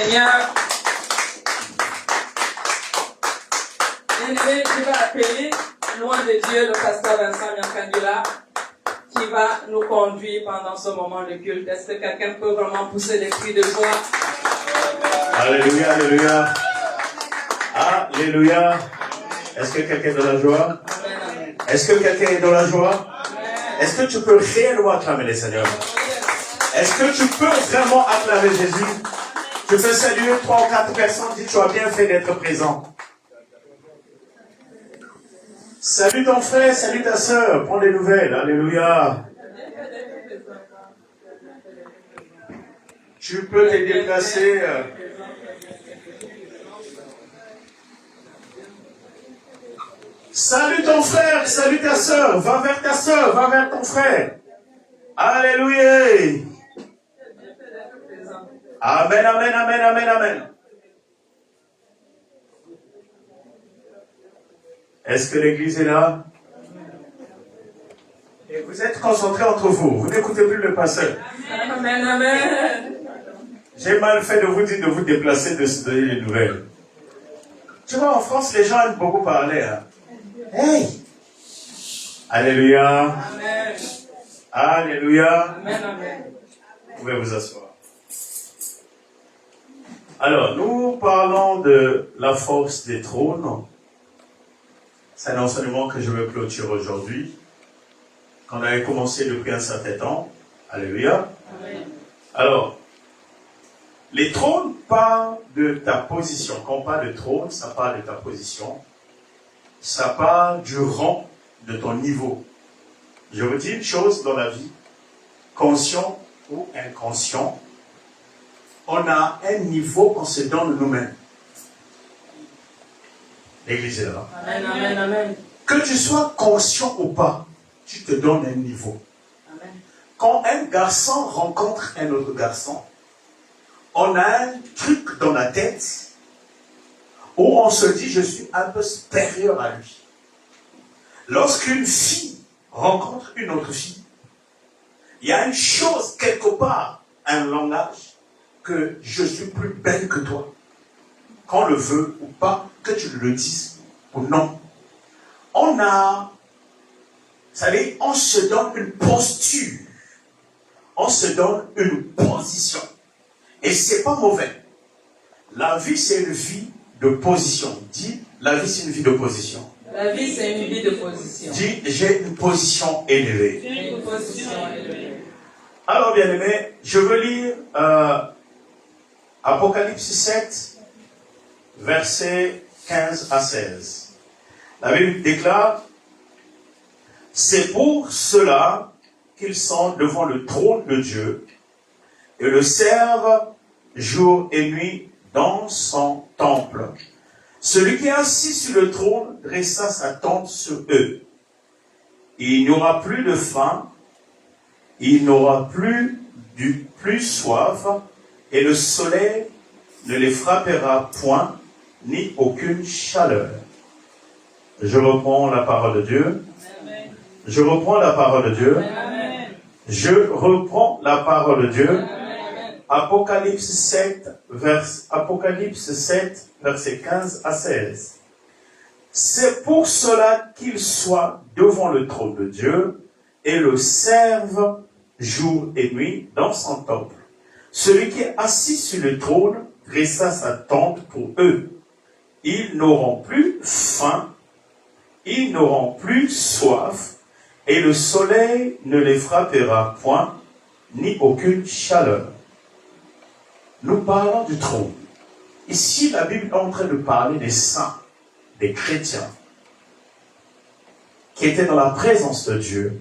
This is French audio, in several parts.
Seigneur, bien-aimé, je vais appeler, loin de Dieu, le pasteur Vincent Nyankandula, qui va nous conduire pendant ce moment de culte. Est-ce que quelqu'un peut vraiment pousser des cris de joie? Alléluia, alléluia. Alléluia. Est-ce que quelqu'un est dans la joie? Amen. Est-ce que quelqu'un est dans la joie? Est-ce que tu peux réellement acclamer le Seigneur? Est-ce que tu peux vraiment acclamer Jésus? Tu peux saluer 3 ou 4 personnes, dis tu as bien fait d'être présent. Salut ton frère, salut ta soeur, prends des nouvelles, alléluia. Tu peux te déplacer. Salut ton frère, salut ta soeur, va vers ta soeur, va vers ton frère. Alléluia. Amen, amen, amen, amen, amen. Est-ce que l'église est là? Et vous êtes concentrés entre vous. Vous n'écoutez plus le pasteur. Amen, amen. J'ai mal fait de vous dire de vous déplacer, de se donner les nouvelles. Tu vois, en France, les gens aiment beaucoup parler. Hein? Hey! Alléluia. Amen. Alléluia. Amen, amen. Vous pouvez vous asseoir. Alors, nous parlons de la force des trônes. C'est un enseignement que je veux clôturer aujourd'hui. Qu'on avait commencé depuis un certain temps. Alléluia. Amen. Alors, les trônes parlent de ta position. Quand on parle de trône, ça parle de ta position. Ça parle du rang de ton niveau. Je vous dis une chose dans la vie, conscient ou inconscient, on a un niveau qu'on se donne nous-mêmes. L'église est là. Amen, amen, amen. Que tu sois conscient ou pas, tu te donnes un niveau. Amen. Quand un garçon rencontre un autre garçon, on a un truc dans la tête où on se dit, je suis un peu supérieur à lui. Lorsqu'une fille rencontre une autre fille, il y a une chose quelque part, un langage, que je suis plus belle que toi. Qu'on le veut ou pas, que tu le dises ou non. On a, vous savez, on se donne une posture. On se donne une position. Et c'est pas mauvais. La vie, c'est une vie de position. Dis, la vie, c'est une vie de position. La vie, c'est une vie de position. Dis, j'ai une position élevée. J'ai une position élevée. Alors, bien aimé, je veux lire Apocalypse 7, versets 15 à 16. La Bible déclare, c'est pour cela qu'ils sont devant le trône de Dieu et le servent jour et nuit dans son temple. Celui qui est assis sur le trône dressa sa tente sur eux. Il n'y aura plus de faim, il n'aura plus soif, et le soleil ne les frappera point, ni aucune chaleur. Je reprends la parole de Dieu. Amen. Je reprends la parole de Dieu. Amen. Je reprends la parole de Dieu. Amen. Apocalypse 7, versets 15 à 16. C'est pour cela qu'ils soient devant le trône de Dieu et le servent jour et nuit dans son temple. Celui qui est assis sur le trône dressa sa tente pour eux. Ils n'auront plus faim, ils n'auront plus soif, et le soleil ne les frappera point, ni aucune chaleur. Nous parlons du trône. Ici, la Bible est en train de parler des saints, des chrétiens, qui étaient dans la présence de Dieu,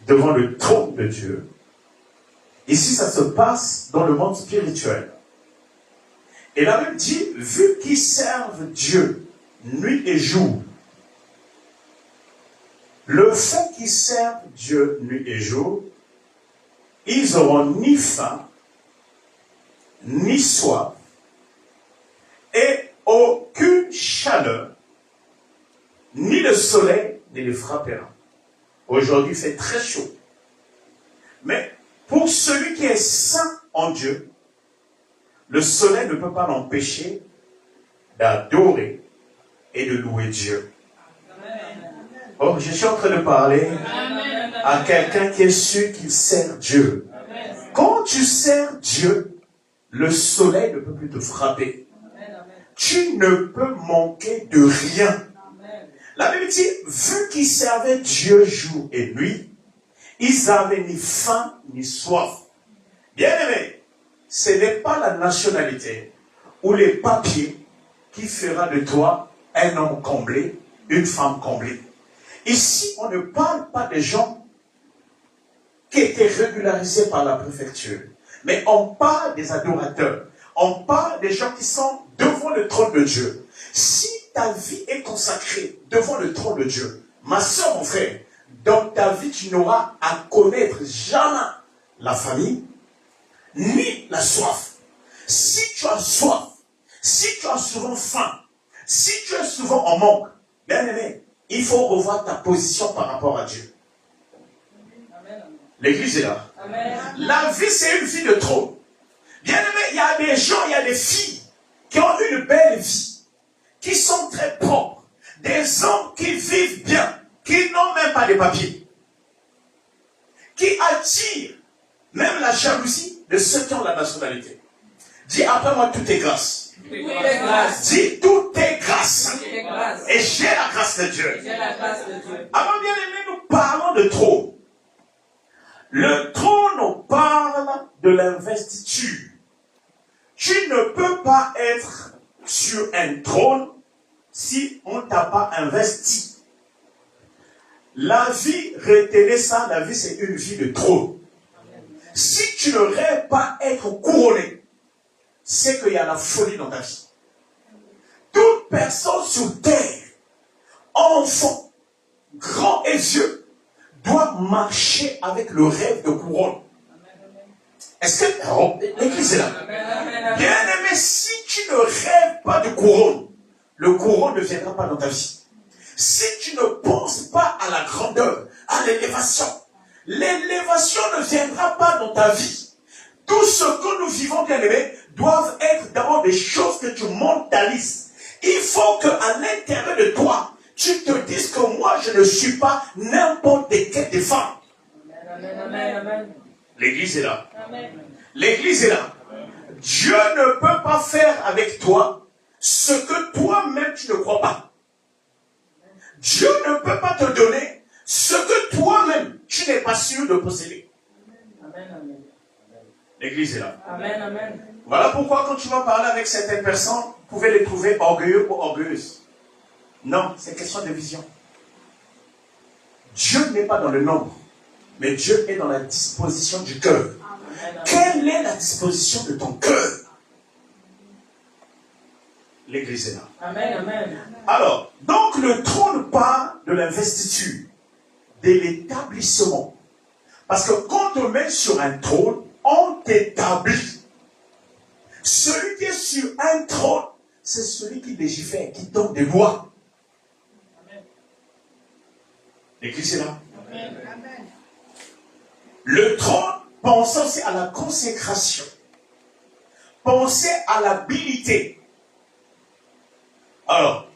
devant le trône de Dieu. Ici, ça se passe dans le monde spirituel. Et la Bible dit, vu qu'ils servent Dieu nuit et jour, le fait qu'ils servent Dieu nuit et jour, ils n'auront ni faim, ni soif, et aucune chaleur, ni le soleil ne les frappera. Aujourd'hui, il fait très chaud. Mais pour celui qui est saint en Dieu, le soleil ne peut pas l'empêcher d'adorer et de louer Dieu. Oh, je suis en train de parler à quelqu'un qui est sûr qu'il sert Dieu. Quand tu sers Dieu, le soleil ne peut plus te frapper. Tu ne peux manquer de rien. La Bible dit, vu qu'ils servaient Dieu jour et nuit, ils n'avaient ni faim ni soif. Bien-aimé, ce n'est pas la nationalité ou les papiers qui fera de toi un homme comblé, une femme comblée. Ici, on ne parle pas des gens qui étaient régularisés par la préfecture, mais on parle des adorateurs. On parle des gens qui sont devant le trône de Dieu. Si ta vie est consacrée devant le trône de Dieu, ma soeur, mon frère, dans ta vie, tu n'auras à connaître jamais la famille, ni la soif. Si tu as soif, si tu as souvent faim, si tu es souvent en manque, bien aimé, il faut revoir ta position par rapport à Dieu. L'église est là. Amen. La vie, c'est une vie de trône. Bien aimé, il y a des gens, il y a des filles qui ont une belle vie, qui sont très propres, des hommes qui vivent bien, qui n'ont même pas de papiers, qui attirent même la jalousie de ceux qui ont la nationalité. Dis après moi, tout est grâce. Tout est grâce. Dis tout est grâce. Tout est grâce. Et j'ai la grâce de Dieu. J'ai la grâce de Dieu. Alors bien aimé, nous parlons de trône. Le trône parle de l'investiture. Tu ne peux pas être sur un trône si on ne t'a pas investi. La vie, retenez ça, la vie c'est une vie de trône. Si tu ne rêves pas être couronné, c'est qu'il y a la folie dans ta vie. Toute personne sur terre, enfant, grand et vieux, doit marcher avec le rêve de couronne. Est-ce que l'église est là? Bien aimé, si tu ne rêves pas de couronne, le couronne ne viendra pas dans ta vie. Si tu ne penses pas à la grandeur, à l'élévation, l'élévation ne viendra pas dans ta vie. Tout ce que nous vivons, bien aimé, doivent être d'abord des choses que tu mentalises. Il faut qu'à l'intérieur de toi, tu te dises que moi, je ne suis pas n'importe quelle femme. L'église est là. L'église est là. Dieu ne peut pas faire avec toi ce que toi-même tu ne crois pas. Dieu ne peut pas te donner ce que toi-même tu n'es pas sûr de posséder. L'église est là. Voilà pourquoi quand tu vas parler avec certaines personnes, vous pouvez les trouver orgueilleux ou orgueilleuses. Non, c'est question de vision. Dieu n'est pas dans le nombre, mais Dieu est dans la disposition du cœur. Quelle est la disposition de ton cœur? L'église est là. Amen. Alors, donc le trône parle de l'investiture, de l'établissement. Parce que quand on te met sur un trône, on t'établit. Celui qui est sur un trône, c'est celui qui légifère, qui donne des lois. L'église est là. Amen. Le trône, pensez aussi à la consécration. Pensez à l'habilité. Alors,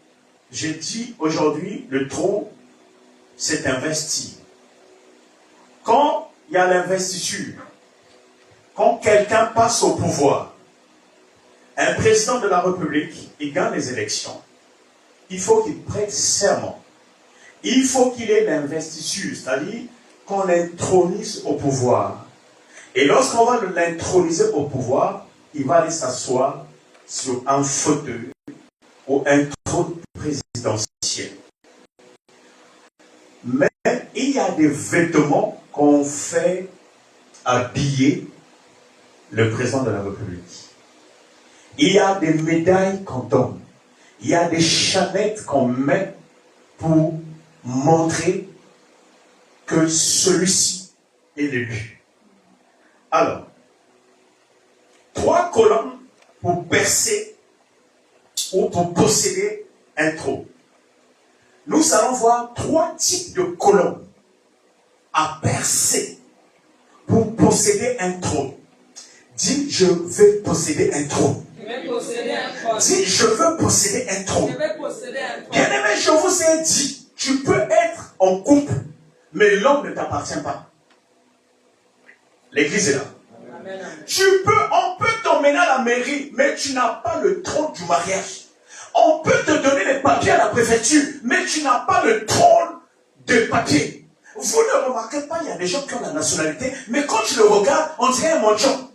j'ai dit aujourd'hui, le trône, c'est investi. Quand il y a l'investiture, quand quelqu'un passe au pouvoir, un président de la République, il gagne les élections, il faut qu'il prête serment. Il faut qu'il ait l'investiture, c'est-à-dire qu'on l'intronise au pouvoir. Et lorsqu'on va l'introniser au pouvoir, il va aller s'asseoir sur un fauteuil ou un trône présidentiel. Mais il y a des vêtements qu'on fait habiller le président de la République. Il y a des médailles qu'on donne. Il y a des chaînettes qu'on met pour montrer que celui-ci est l'élu. Alors, 3 colonnes pour percer ou pour posséder un trône. Nous allons voir 3 types de colonnes à percer pour posséder un trône. Dis, je vais posséder un trône. Je vais posséder un trône. Dis, je veux posséder un trône. Je vais posséder un trône. Bien-aimé, je vous ai dit, tu peux être en couple, mais l'homme ne t'appartient pas. L'église est là. Amen. On peut t'emmener à la mairie, mais tu n'as pas le trône du mariage. On peut te donner les papiers à la préfecture, mais tu n'as pas le trône de papier. Vous ne remarquez pas, il y a des gens qui ont la nationalité, mais quand tu le regardes, on dirait un mendiant.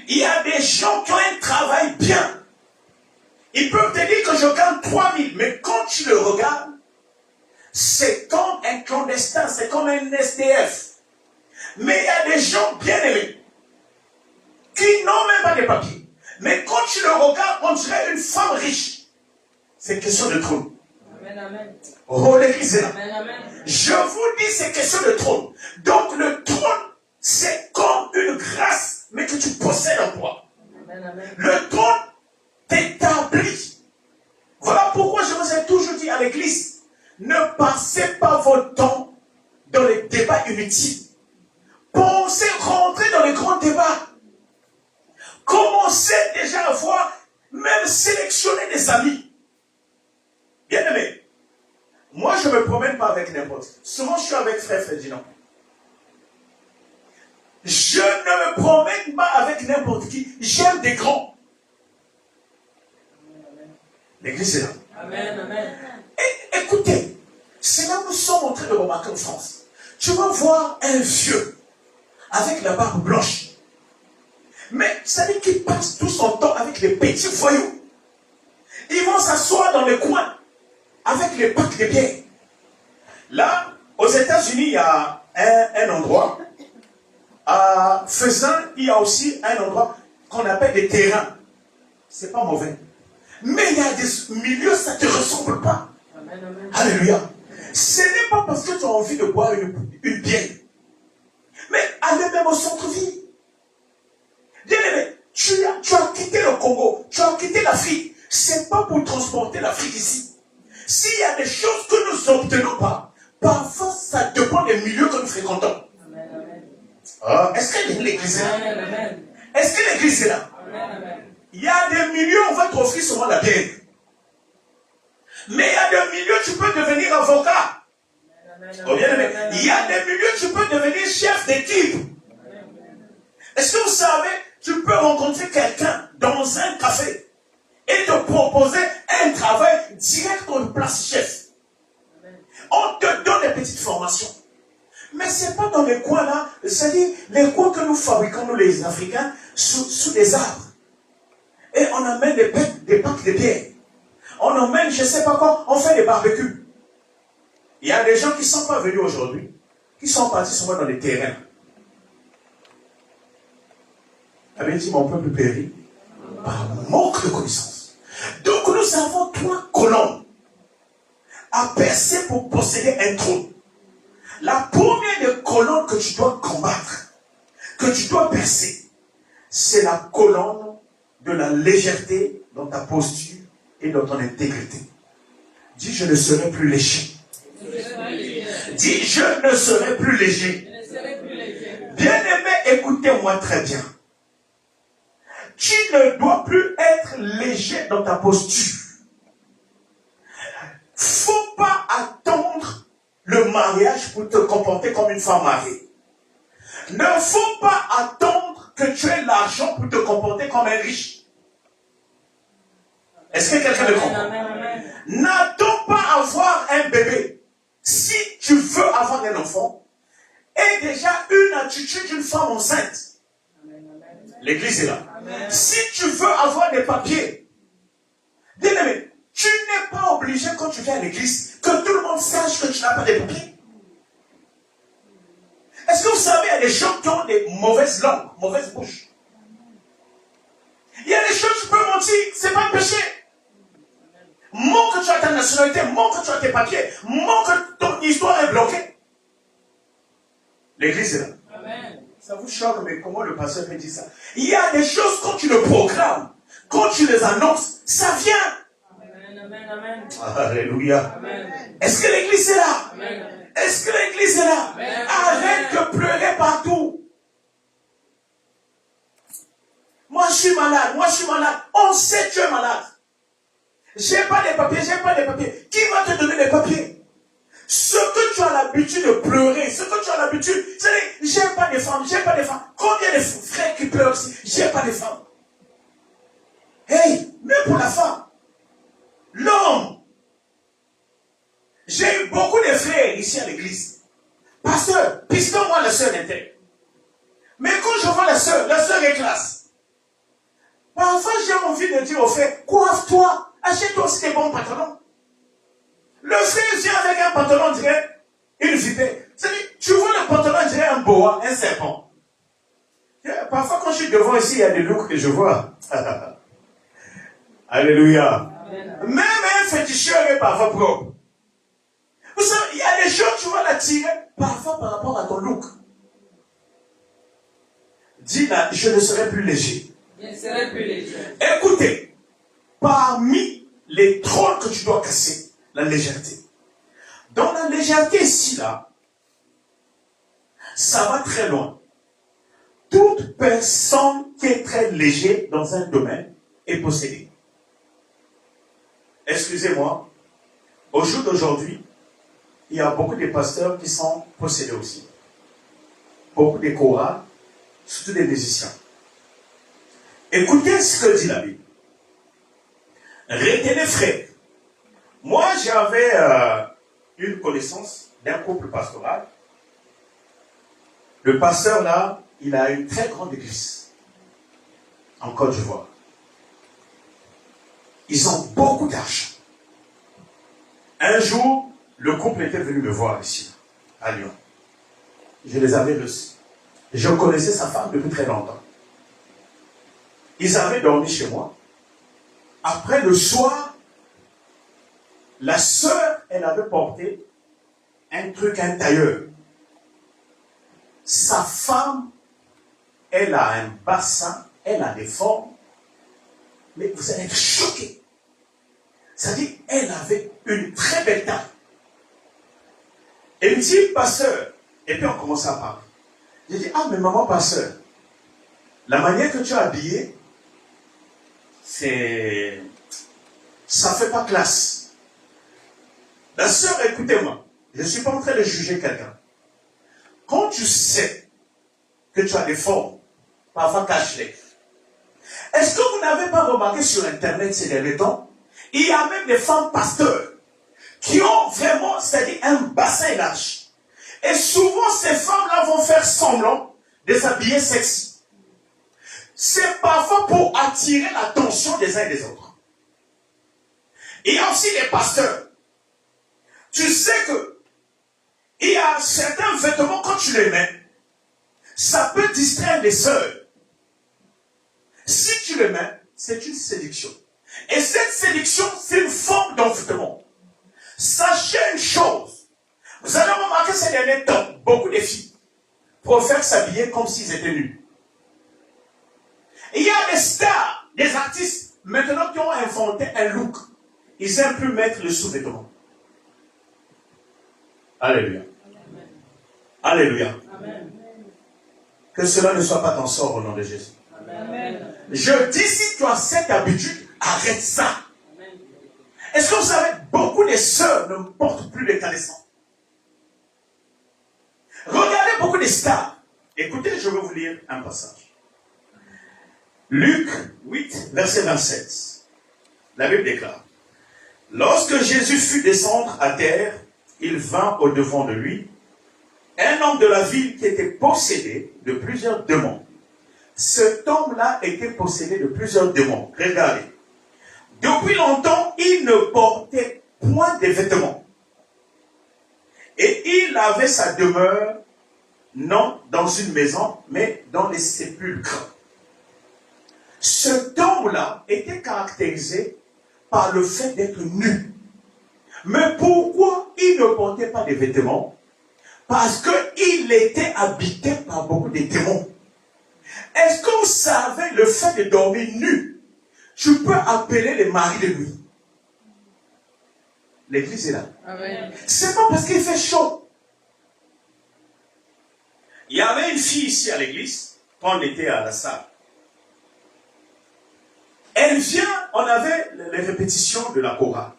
Il y a des gens qui ont un travail bien. Ils peuvent te dire que je gagne 3 000, mais quand tu le regardes, c'est comme un clandestin, c'est comme un SDF. Mais il y a des gens bien aimés qui n'ont même pas de papiers. Mais quand tu le regardes, on dirait une femme riche. C'est question de trône. Amen, amen. Oh, l'église est là. Amen, amen. Je vous dis, c'est question de trône. Donc le trône, c'est comme une grâce, mais que tu possèdes en toi. Amen, amen. Le trône t'établit. Voilà pourquoi je vous ai toujours dit à l'église, ne passez pas votre temps dans les débats inutiles. Pensez rentrer dans les grands débats. Commencez déjà à voir, même sélectionner des amis. Bien aimé, moi je ne me promène pas avec n'importe qui. Souvent je suis avec frère Ferdinand. Je ne me promène pas avec n'importe qui. J'aime des grands. L'église est là. Amen, amen. Et écoutez, c'est là où nous sommes en train de remarquer en France. Tu vas voir un vieux avec la barbe blanche. Mais vous savez qu'il passe tout son temps avec les petits voyous. Ils vont s'asseoir dans les coins avec les packs de bière. Là, aux États-Unis, il y a un endroit. À Faisan, il y a aussi un endroit qu'on appelle des terrains. C'est pas mauvais. Mais il y a des milieux, ça ne te ressemble pas. Amen, amen. Alléluia. Ce n'est pas parce que tu as envie de boire une bière. Mais allez même au centre-ville. Bien-aimé, tu as quitté le Congo, tu as quitté l'Afrique. Ce n'est pas pour transporter l'Afrique ici. S'il y a des choses que nous n'obtenons pas, parfois ça dépend des milieux que nous fréquentons. Amen, amen. Ah, est-ce que l'église est là? Amen, amen. Est-ce que l'église est là? Amen, amen. Il y a des milieux où on va t'offrir seulement la bière. Mais il y a des milieux où tu peux devenir avocat. Oh, bien aimé. Il y a des milieux où tu peux devenir chef d'équipe. Est-ce que vous savez, tu peux rencontrer quelqu'un dans un café et te proposer un travail direct dans une place chef. On te donne des petites formations. Mais ce n'est pas dans les coins là, c'est-à-dire les coins que nous fabriquons, nous les Africains, sous des arbres. Et on amène des packs de bière. On emmène, je ne sais pas quoi, on fait des barbecues. Il y a des gens qui ne sont pas venus aujourd'hui, qui sont partis souvent dans les terrains. Avait dit mon peuple périt par manque de connaissance. Donc nous avons 3 colonnes à percer pour posséder un trône. La première des colonnes que tu dois combattre, que tu dois percer, c'est la colonne de la légèreté dans ta posture et dans ton intégrité. Dis, je ne serai plus léger. Dis, je ne serai plus léger. Bien-aimé, écoutez-moi très bien. Tu ne dois plus être léger dans ta posture. Faut pas attendre le mariage pour te comporter comme une femme mariée. Ne faut pas attendre que tu aies l'argent pour te comporter comme un riche. Est-ce que quelqu'un le comprend? N'attends pas avoir un bébé. Si tu veux avoir un enfant, aie déjà une attitude d'une femme enceinte. L'église est là. Amen. Si tu veux avoir des papiers, bien-aimé, tu n'es pas obligé quand tu viens à l'église que tout le monde sache que tu n'as pas de papiers. Est-ce que vous savez, il y a des gens qui ont des mauvaises langues, mauvaises bouches. Il y a des choses, tu peux mentir, c'est pas un péché. Montre que tu as ta nationalité, montre que tu as tes papiers, montre que ton histoire est bloquée. L'église est là. Amen. Ça vous choque, mais comment le pasteur peut dire ça? Il y a des choses, quand tu le programmes, quand tu les annonces, ça vient. Amen, amen, amen. Alléluia. Amen. Est-ce que l'église est là? Amen. Est-ce que l'église est là? Amen. Arrête de pleurer partout. moi je suis malade, moi je suis malade. On sait que tu es malade. J'ai pas de papiers, j'ai pas de papiers. Qui va te donner les papiers? Ce que tu as l'habitude de pleurer, ce que tu as l'habitude, c'est-à-dire, j'ai pas de femmes, j'ai pas de femmes. Combien de frères qui pleurent aussi? J'ai pas de femmes. Hey, même pour la femme, l'homme. J'ai eu beaucoup de frères ici à l'église. Pasteur, pistons-moi la sœur intègre. Mais quand je vois la sœur est classe. Parfois, j'ai envie de dire au frère, coiffe-toi, achète-toi aussi des bons pantalons. Le frère vient avec un pantalon, on dirait une vipère. C'est-à-dire, tu vois le pantalon, on dirait un boa, un serpent. Parfois, quand je suis devant ici, il y a des looks que je vois. Alléluia. Amen. Même un féticheur est parfois propre. Vous savez, il y a des choses, tu vas l'attirer parfois par rapport à ton look. Dis là, je ne serai plus léger. Je ne serai plus léger. Écoutez, parmi les trônes que tu dois casser, la légèreté. Dans la légèreté ici, là, ça va très loin. Toute personne qui est très léger dans un domaine est possédée. Excusez-moi, au jour d'aujourd'hui, il y a beaucoup de pasteurs qui sont possédés aussi. Beaucoup de chorales, surtout des musiciens. Écoutez ce que dit la Bible. Retenez, frères. Moi, j'avais une connaissance d'un couple pastoral. Le pasteur, là, il a une très grande église en Côte d'Ivoire. Ils ont beaucoup d'argent. Un jour, le couple était venu me voir ici, à Lyon. Je les avais reçus. Je connaissais sa femme depuis très longtemps. Ils avaient dormi chez moi. Après le soir, la sœur, elle avait porté un truc, un tailleur. Sa femme, elle a un bassin, elle a des formes, mais vous allez être choqués. C'est-à-dire, elle avait une très belle taille. Elle me dit, pasteur, et puis on commence à parler. J'ai dit, ah, mais maman, pasteur, la manière que tu as habillé, ça fait pas classe. La sœur, écoutez-moi, je ne suis pas en train de juger quelqu'un. Quand tu sais que tu as des formes, parfois cache-les. Est-ce que vous n'avez pas remarqué sur Internet ces derniers temps, il y a même des femmes pasteurs qui ont vraiment, c'est-à-dire un bassin large. Et souvent, ces femmes-là vont faire semblant de s'habiller sexy. C'est parfois pour attirer l'attention des uns et des autres. Il y a aussi les pasteurs. Tu sais que il y a certains vêtements, quand tu les mets, ça peut distraire les sœurs. Si tu les mets, c'est une séduction. Et cette séduction, c'est une forme d'envoûtement. Sachez une chose. Vous allez remarquer ces derniers temps, beaucoup de filles préfèrent s'habiller comme s'ils étaient nus. Il y a des stars, des artistes, maintenant qui ont inventé un look. Ils aiment plus mettre le sous-vêtement. Alléluia. Amen. Alléluia. Amen. Que cela ne soit pas ton sort au nom de Jésus. Amen. Je dis, si tu as cette habitude, arrête ça. Amen. Est-ce que vous savez, beaucoup de sœurs ne portent plus de caleçons. Regardez beaucoup de stars. Écoutez, je vais vous lire un passage. Luc 8, verset 27. La Bible déclare. Lorsque Jésus fut descendre à terre, il vint au-devant de lui un homme de la ville qui était possédé de plusieurs démons. Cet homme-là était possédé de plusieurs démons. Regardez. Depuis longtemps, il ne portait point de vêtements. Et il avait sa demeure, non dans une maison, mais dans les sépulcres. Cet homme-là était caractérisé par le fait d'être nu. Mais pourquoi il ne portait pas de vêtements? Parce qu'il était habité par beaucoup de démons. Est-ce que vous savez le fait de dormir nu? Tu peux appeler les maris de nuit. L'église est là. Amen. C'est pas parce qu'il fait chaud. Il y avait une fille ici à l'église, quand on était à la salle. Elle vient, on avait les répétitions de la chorale.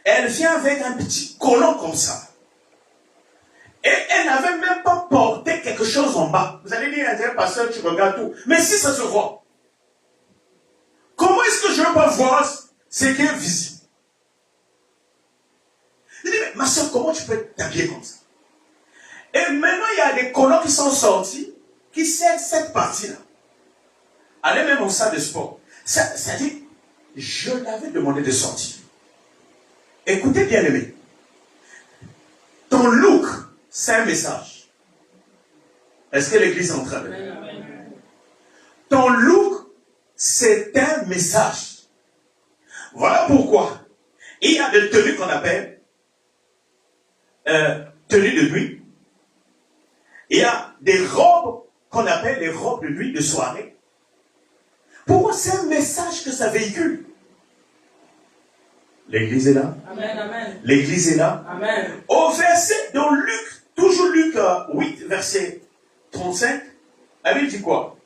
Elle vient avec un petit collant comme ça. Et elle n'avait même pas porté quelque chose en bas. Vous allez dire, pasteur, tu regardes tout. Mais si ça se voit. Comment est-ce que je ne peux pas voir ce qui est visible? Il dit, mais ma soeur, comment tu peux t'habiller comme ça? Et maintenant, il y a des collants qui sont sortis, qui servent cette partie-là. Allez même au salle de sport. Ça dit, je l'avais demandé de sortir. Écoutez bien aimé. Ton look, c'est un message. Est-ce que l'église est en train de dire? Ton look, c'est un message. Voilà pourquoi il y a des tenues qu'on appelle tenues de nuit. Il y a des robes qu'on appelle les robes de nuit, de soirée. Pourquoi? C'est un message que ça véhicule. L'église est là. Amen, amen. L'église est là. Amen. Au verset, dans Luc, toujours Luc 8, verset 35, la Bible dit quoi?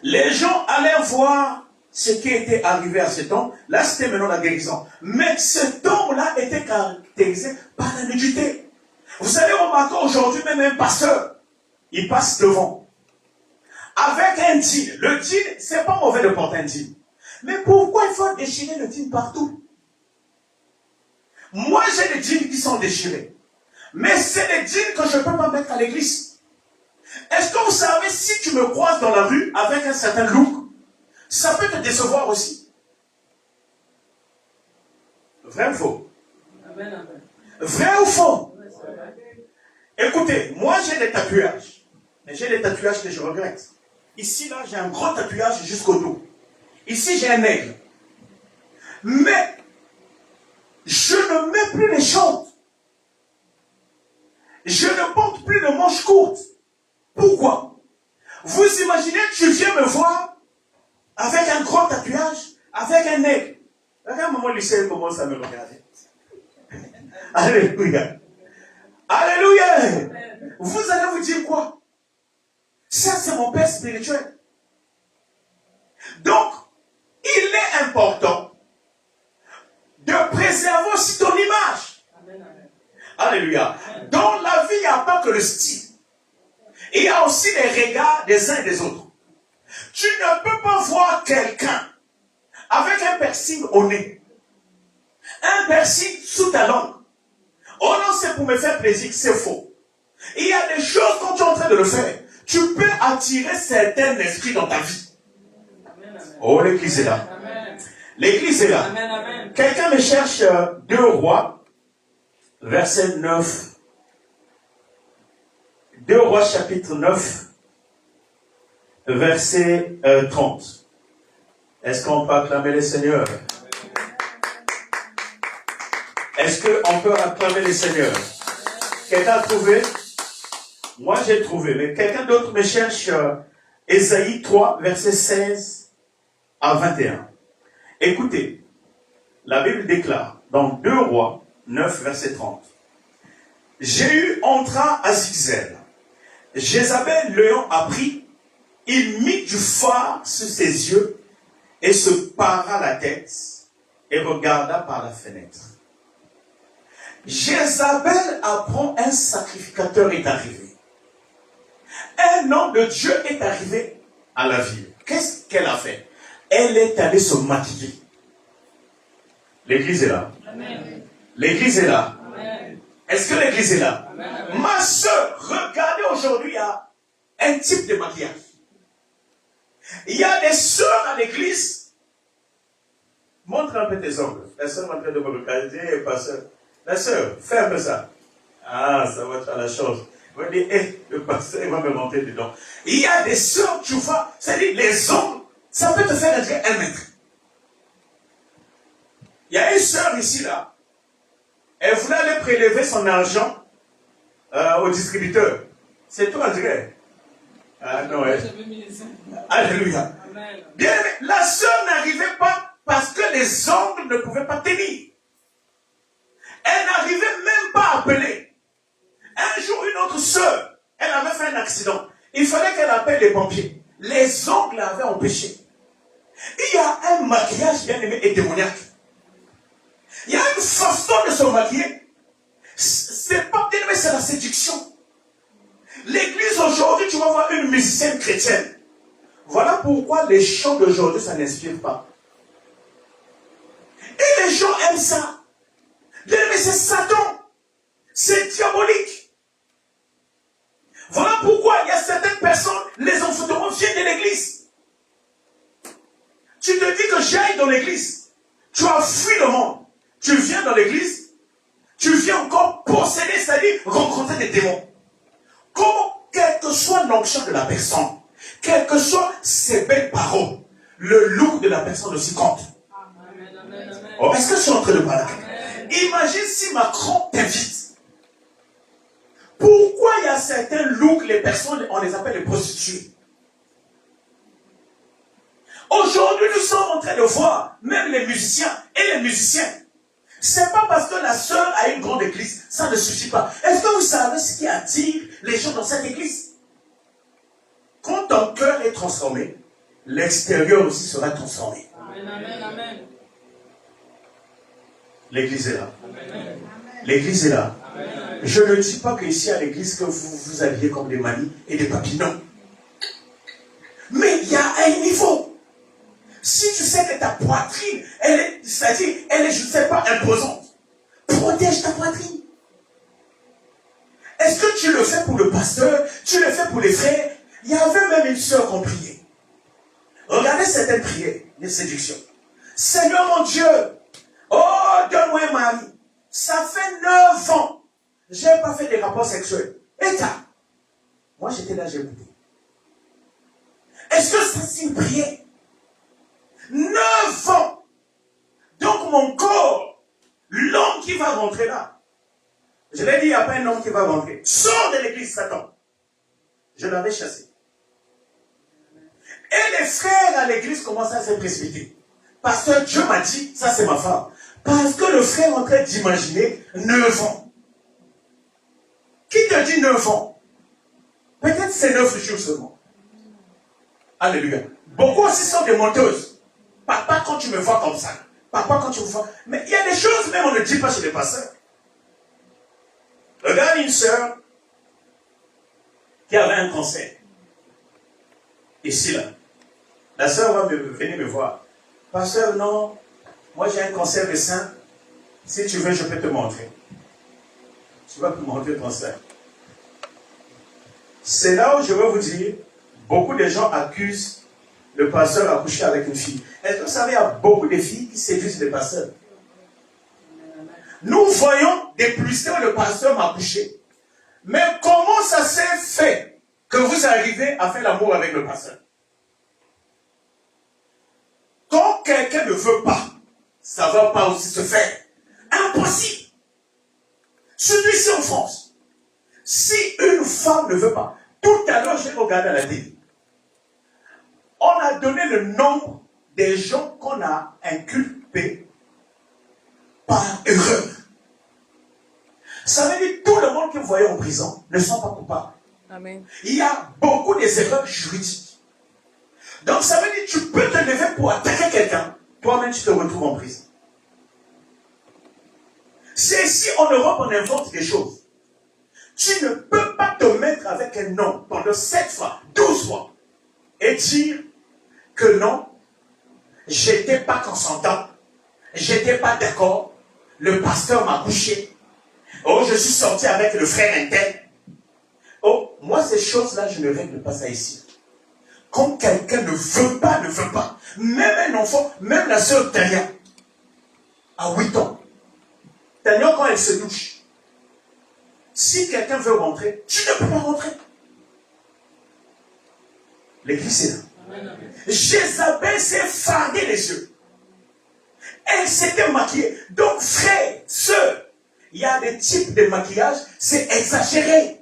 Les gens allaient voir ce qui était arrivé à cet homme. Là, c'était maintenant la guérison. Mais cet homme-là était caractérisé par la nudité. Vous allez remarquer aujourd'hui, même un pasteur, il passe devant. Avec un jean. Le jean, c'est pas mauvais de porter un jean. Mais pourquoi il faut déchirer le jean partout? Moi, j'ai des jeans qui sont déchirés. Mais c'est des jeans que je ne peux pas mettre à l'église. Est-ce que vous savez, si tu me croises dans la rue avec un certain look, ça peut te décevoir aussi? Vrai ou faux? Amen, amen. Vrai ou faux? Écoutez, moi j'ai des tatouages. Mais j'ai des tatouages que je regrette. Ici, là, j'ai un gros tatouage jusqu'au dos. Ici, j'ai un aigle. Mais, je ne mets plus les shorts. Je ne porte plus de manches courtes. Pourquoi? Vous imaginez que tu viens me voir avec un gros tatouage, avec un aigle. Regarde maman Lucien commence à me regarder. Alléluia. Alléluia. Vous allez vous dire quoi? Ça, c'est mon père spirituel. Donc, il est important de préserver aussi ton image. Amen, amen. Alléluia. Dans la vie, il n'y a pas que le style. Il y a aussi les regards des uns et des autres. Tu ne peux pas voir quelqu'un avec un piercing au nez, un piercing sous ta langue. Oh non, c'est pour me faire plaisir, c'est faux. Il y a des choses quand tu es en train de le faire. Tu peux attirer certains esprits dans ta vie. Amen, amen. Oh, l'église est là. Amen. L'église est là. Amen, amen. Quelqu'un me cherche 2 Rois, verset 9. 2 Rois, chapitre 9, verset 30. Est-ce qu'on peut acclamer le Seigneur? Est-ce qu'on peut acclamer le Seigneur? Quelqu'un a trouvé? Moi, j'ai trouvé. Mais quelqu'un d'autre me cherche Ésaïe 3, verset 16 à 21. Écoutez, la Bible déclare dans 2 Rois 9, verset 30. Jéhu entra à Zikzél. Jézabel l'ayant appris, il mit du fard sur ses yeux et se para la tête et regarda par la fenêtre. Jézabel apprend un sacrificateur est arrivé. Un homme de Dieu est arrivé à la ville. Qu'est-ce qu'elle a fait? Elle est allée se maquiller. L'église est là. Amen. L'église est là. Amen. Est-ce que l'église est là? Amen. Ma soeur, regardez aujourd'hui, il y a un type de maquillage. Il y a des sœurs à l'église. Montre un peu tes ongles. La sœur est en train de me regarder, pasteur. La sœur, fais un peu ça. Ah, ça va être à la chose. Il va dire, le pasteur, il va me monter dedans. Il y a des sœurs, tu vois, c'est-à-dire les ongles, ça peut te faire entrer 1 mètre. Il y a une sœur ici, là. Elle voulait aller prélever son argent au distributeur. C'est toi, André. Ah non, alléluia. Amen. Bien aimé, la sœur n'arrivait pas parce que les ongles ne pouvaient pas tenir. Elle n'arrivait même pas à appeler. Un jour, une autre sœur, elle avait fait un accident. Il fallait qu'elle appelle les pompiers. Les ongles l'avaient empêché. maquillage, bien aimé, est démoniaque. Il y a une façon de se maquiller. C'est pas, bien aimé, c'est la séduction. L'église aujourd'hui, tu vas voir une musicienne chrétienne. Voilà pourquoi les chants d'aujourd'hui, ça n'inspire pas. Et les gens aiment ça. Bien aimé, c'est Satan. C'est diabolique. Voilà pourquoi il y a certaines personnes, les enfants viennent de l'église. Tu te dis que j'aille dans l'église. Tu as fui le monde. Tu viens dans l'église. Tu viens encore posséder, c'est-à-dire rencontrer des démons. Comment, quelle que soit l'onction de la personne, quelles que soient ses belles paroles, le look de la personne aussi compte. Oh, est-ce que je suis en train de parler? Imagine si Macron t'invite. Pourquoi il y a certains looks, les personnes, on les appelle les prostituées? Aujourd'hui, nous sommes en train de voir, même les musiciens et les musiciens. C'est pas parce que la sœur a une grande église, ça ne suffit pas. Est-ce que vous savez ce qui attire les gens dans cette église? Quand ton cœur est transformé, l'extérieur aussi sera transformé. Amen, amen, amen. L'église est là. Amen. L'église est là. Amen. Je ne dis pas qu'ici à l'église que vous vous habillez comme des mamies et des papis, non. Mais il y a un niveau. Si tu sais que ta poitrine, elle est, c'est-à-dire, elle est, je ne sais pas, imposante, protège ta poitrine. Est-ce que tu le fais pour le pasteur? Tu le fais pour les frères? Il y avait même une sœur qu'on priait. Regardez certaines prières de séduction. Seigneur mon Dieu, oh, donne-moi un mari. Ça fait 9 ans. Je n'ai pas fait des rapports sexuels. Et ça, moi j'étais là, j'ai écouté. Est-ce que ça c'est une prière? 9 ans. Donc mon corps, l'homme qui va rentrer là, je l'ai dit, il n'y a pas un homme qui va rentrer. Sors de l'église, Satan. Je l'avais chassé. Et les frères à l'église commencent à se précipiter. Parce que Dieu m'a dit, ça c'est ma femme. Parce que le frère est en train d'imaginer 9 ans. Qui te dit 9 ans? Peut-être c'est 9 jours seulement. Alléluia. Beaucoup aussi sont des menteuses. Papa, quand tu me vois comme ça. Papa, quand tu me vois. Mais il y a des choses, même on ne dit pas chez les pasteurs. Regarde une sœur qui avait un cancer. Ici, là. La sœur va venir me voir. Pasteur, non, moi j'ai un cancer de sein. Si tu veux, je peux te montrer. Tu vas me montrer ton sein. C'est là où je veux vous dire, beaucoup de gens accusent le pasteur à coucher avec une fille. Est-ce que vous savez, il y a beaucoup de filles qui séduisent les pasteurs? Nous voyons des publicités où le pasteur m'a couché. Mais comment ça s'est fait que vous arrivez à faire l'amour avec le pasteur? Quand quelqu'un ne veut pas, ça ne va pas aussi se faire. Impossible. Surtout ici en France. Si une femme ne veut pas, tout à l'heure j'ai regardé à la télé. On a donné le nombre des gens qu'on a inculpés par erreur. Ça veut dire que tout le monde que vous voyez en prison ne sont pas coupables. Amen. Il y a beaucoup d'erreurs juridiques. Donc ça veut dire que tu peux te lever pour attaquer quelqu'un. Toi-même tu te retrouves en prison. C'est ici en Europe on invente des choses. Tu ne peux pas te mettre avec un homme pendant 7 fois, 12 fois et dire que non, j'étais pas consentant, j'étais pas d'accord, le pasteur m'a couché, oh je suis sorti avec le frère interne. Oh, moi ces choses-là je ne règle pas ça ici. Quand quelqu'un ne veut pas, même un enfant, même la sœur Tania, à 8 ans, Tania quand elle se douche, si quelqu'un veut rentrer, tu ne peux pas rentrer. L'église est là. Jézabel s'est fardé les yeux. Elle s'était maquillée. Donc, frère, sœur, il y a des types de maquillage, c'est exagéré.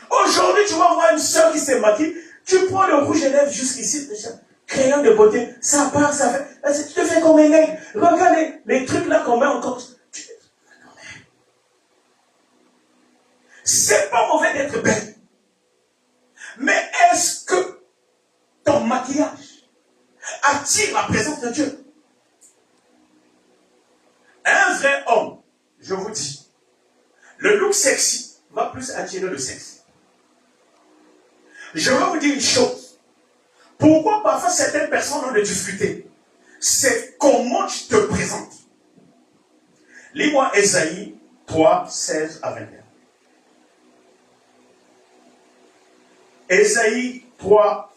Aujourd'hui, tu vas voir une sœur qui se maquille, tu prends le rouge à lèvres jusqu'ici, crayon de beauté, ça part, ça fait. Tu te fais comme un nègre. Regarde les trucs là qu'on met encore. C'est pas mauvais d'être belle. Mais est-ce que ton maquillage attire attire la présence de Dieu. Un vrai homme, je vous dis, le look sexy va plus attirer le sexe. Je vais vous dire une chose. Pourquoi parfois certaines personnes ont des difficultés? C'est comment tu te présentes. Lis-moi Ésaïe 3, 16 à 21. Ésaïe 3,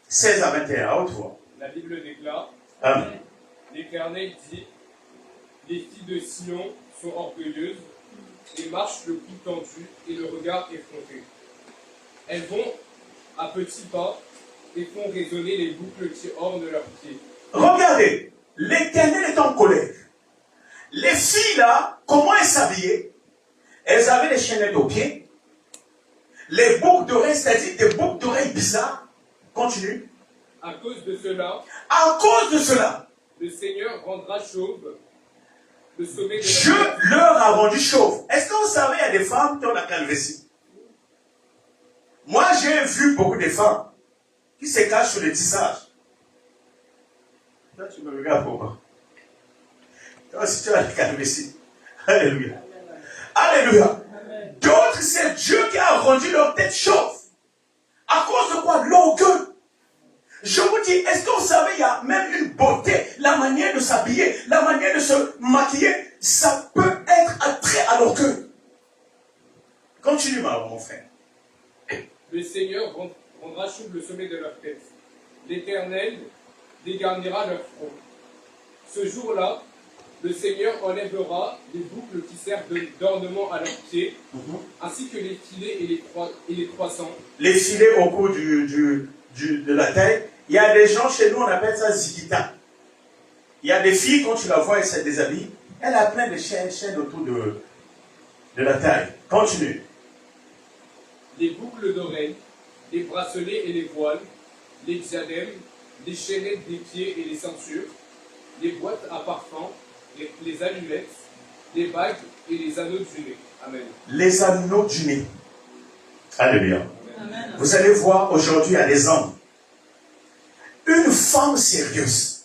16 à 21, à haute voix. La Bible déclare, Amen. l'Éternel dit, les filles de Sion sont orgueilleuses et marchent le cou tendu et le regard effronté. Elles vont à petits pas et font résonner les boucles qui ornent leurs pieds. Regardez, l'Éternel est en colère. Les filles là, comment elles s'habillaient? Elles avaient des chaînettes aux pieds, les boucles d'oreilles, c'est-à-dire des boucles d'oreilles bizarres. Continue. À cause de cela, À cause de cela, le Seigneur rendra chauve le sommet de Dieu leur tête. leur a rendu chauve. Est-ce que vous savez, il y a des femmes qui ont la calvitie? Moi, j'ai vu beaucoup de femmes qui se cachent sur les tissages. Là, tu me regardes pourquoi? Toi aussi, tu as la calvitie. Alléluia. Alléluia. D'autres, c'est Dieu qui a rendu leur tête chauve. À cause de quoi? L'orgueil. Je vous dis, est-ce que vous savez, il y a même une beauté, la manière de s'habiller, la manière de se maquiller, ça peut être attrait à l'orgueil. Continue, mon frère. Le Seigneur rendra chauve le sommet de leur tête. L'Éternel dégarnira leur front. Ce jour-là, le Seigneur enlèvera les boucles qui servent d'ornement à leurs pieds, ainsi que les filets et les croissants. Les filets au bout de la taille. Il y a des gens chez nous, on appelle ça zikita. Il y a des filles, quand tu la vois, elle se déshabille. Elle a plein de chaînes autour de la taille. Continue. Les boucles d'oreilles, les bracelets et les voiles, les diadèmes, les chaînettes des pieds et les ceintures, les boîtes à parfum, les amulettes, les bagues et les anneaux du nez. Amen. Les anneaux du nez. Alléluia. Amen. Vous allez voir aujourd'hui à des hommes. Une femme sérieuse.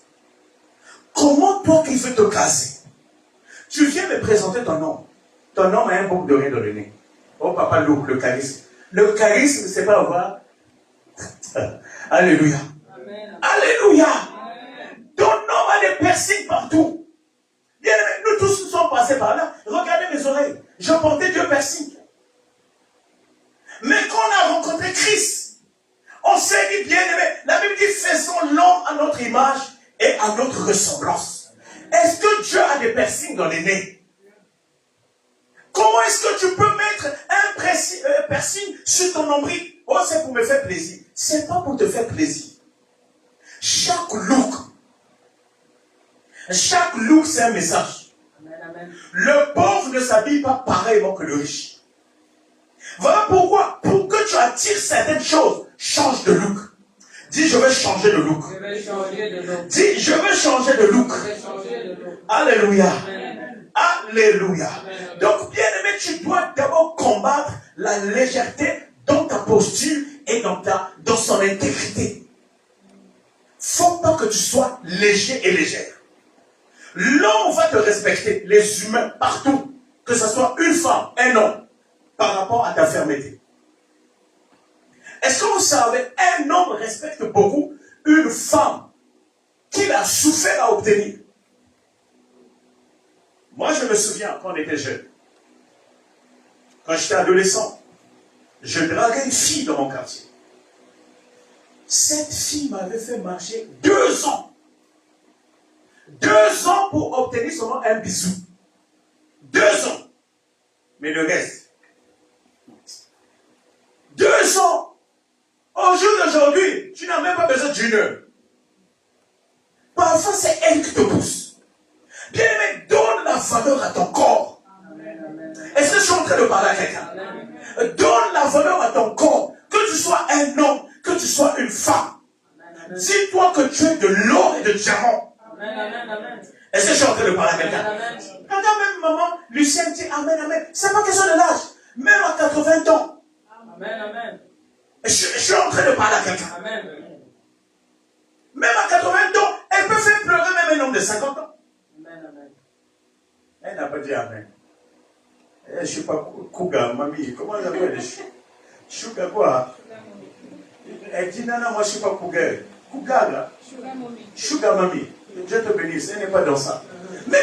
Comment toi qui veux te caser? Tu viens me présenter ton homme. Ton homme a un boucle de rien dans le nez. Oh papa, le charisme. Le charisme, c'est pas avoir. Alléluia. Amen. Alléluia. Amen. Ton homme a des piercings partout. Bien aimé, nous tous nous sommes passés par là. Regardez mes oreilles. Je portais deux piercings. Mais quand on a rencontré Christ, on s'est dit, bien aimé, la Bible dit, faisons l'homme à notre image et à notre ressemblance. Est-ce que Dieu a des piercings dans les nez? Comment est-ce que tu peux mettre un piercing sur ton nombril? Oh, c'est pour me faire plaisir. C'est pas pour te faire plaisir. Chaque look, c'est un message. Amen. Amen. Le pauvre ne s'habille pas pareillement que le riche. Voilà pourquoi, pour que tu attires certaines choses, change de look. Dis, je vais changer de look. Je vais changer de look. Dis, je vais changer de look. Je vais changer de look. Alléluia. Amen. Alléluia. Amen. Donc, bien aimé, tu dois d'abord combattre la légèreté dans ta posture et dans son intégrité. Faut pas que tu sois léger et légère. L'homme va te respecter, les humains, partout. Que ce soit une femme, un homme, par rapport à ta fermeté. Est-ce que vous savez, un homme respecte beaucoup une femme qu'il a souffert à obtenir. Moi, je me souviens quand on était jeune. Quand j'étais adolescent, je draguais une fille dans mon quartier. Cette fille m'avait fait marcher 2 ans. 2 ans pour obtenir seulement un bisou. 2 ans. Mais le reste. 2 ans. Au jour d'aujourd'hui, tu n'as même pas besoin d'une heure. Parfois, c'est elle qui te pousse. Bien aimé, donne la valeur à ton corps. Est-ce que je suis en train de parler à quelqu'un? Donne la valeur à ton corps. Que tu sois un homme, que tu sois une femme. Dis-toi que tu es de l'or et de diamant. Est-ce que je suis en train de parler à quelqu'un? Quand même maman, Lucienne dit amen, amen. C'est pas question de l'âge. Même à 80 ans. Je suis en train de parler à quelqu'un. Même à 80 50 ans. Amen, amen. Elle n'a pas dit Amen. Je ne suis pas Kouga, mamie. Comment elle appelle? Chouga quoi? Elle dit non, moi je ne suis pas Kouga. Kouga là. Chouga mamie. Dieu te bénisse, elle n'est pas dans ça. Mais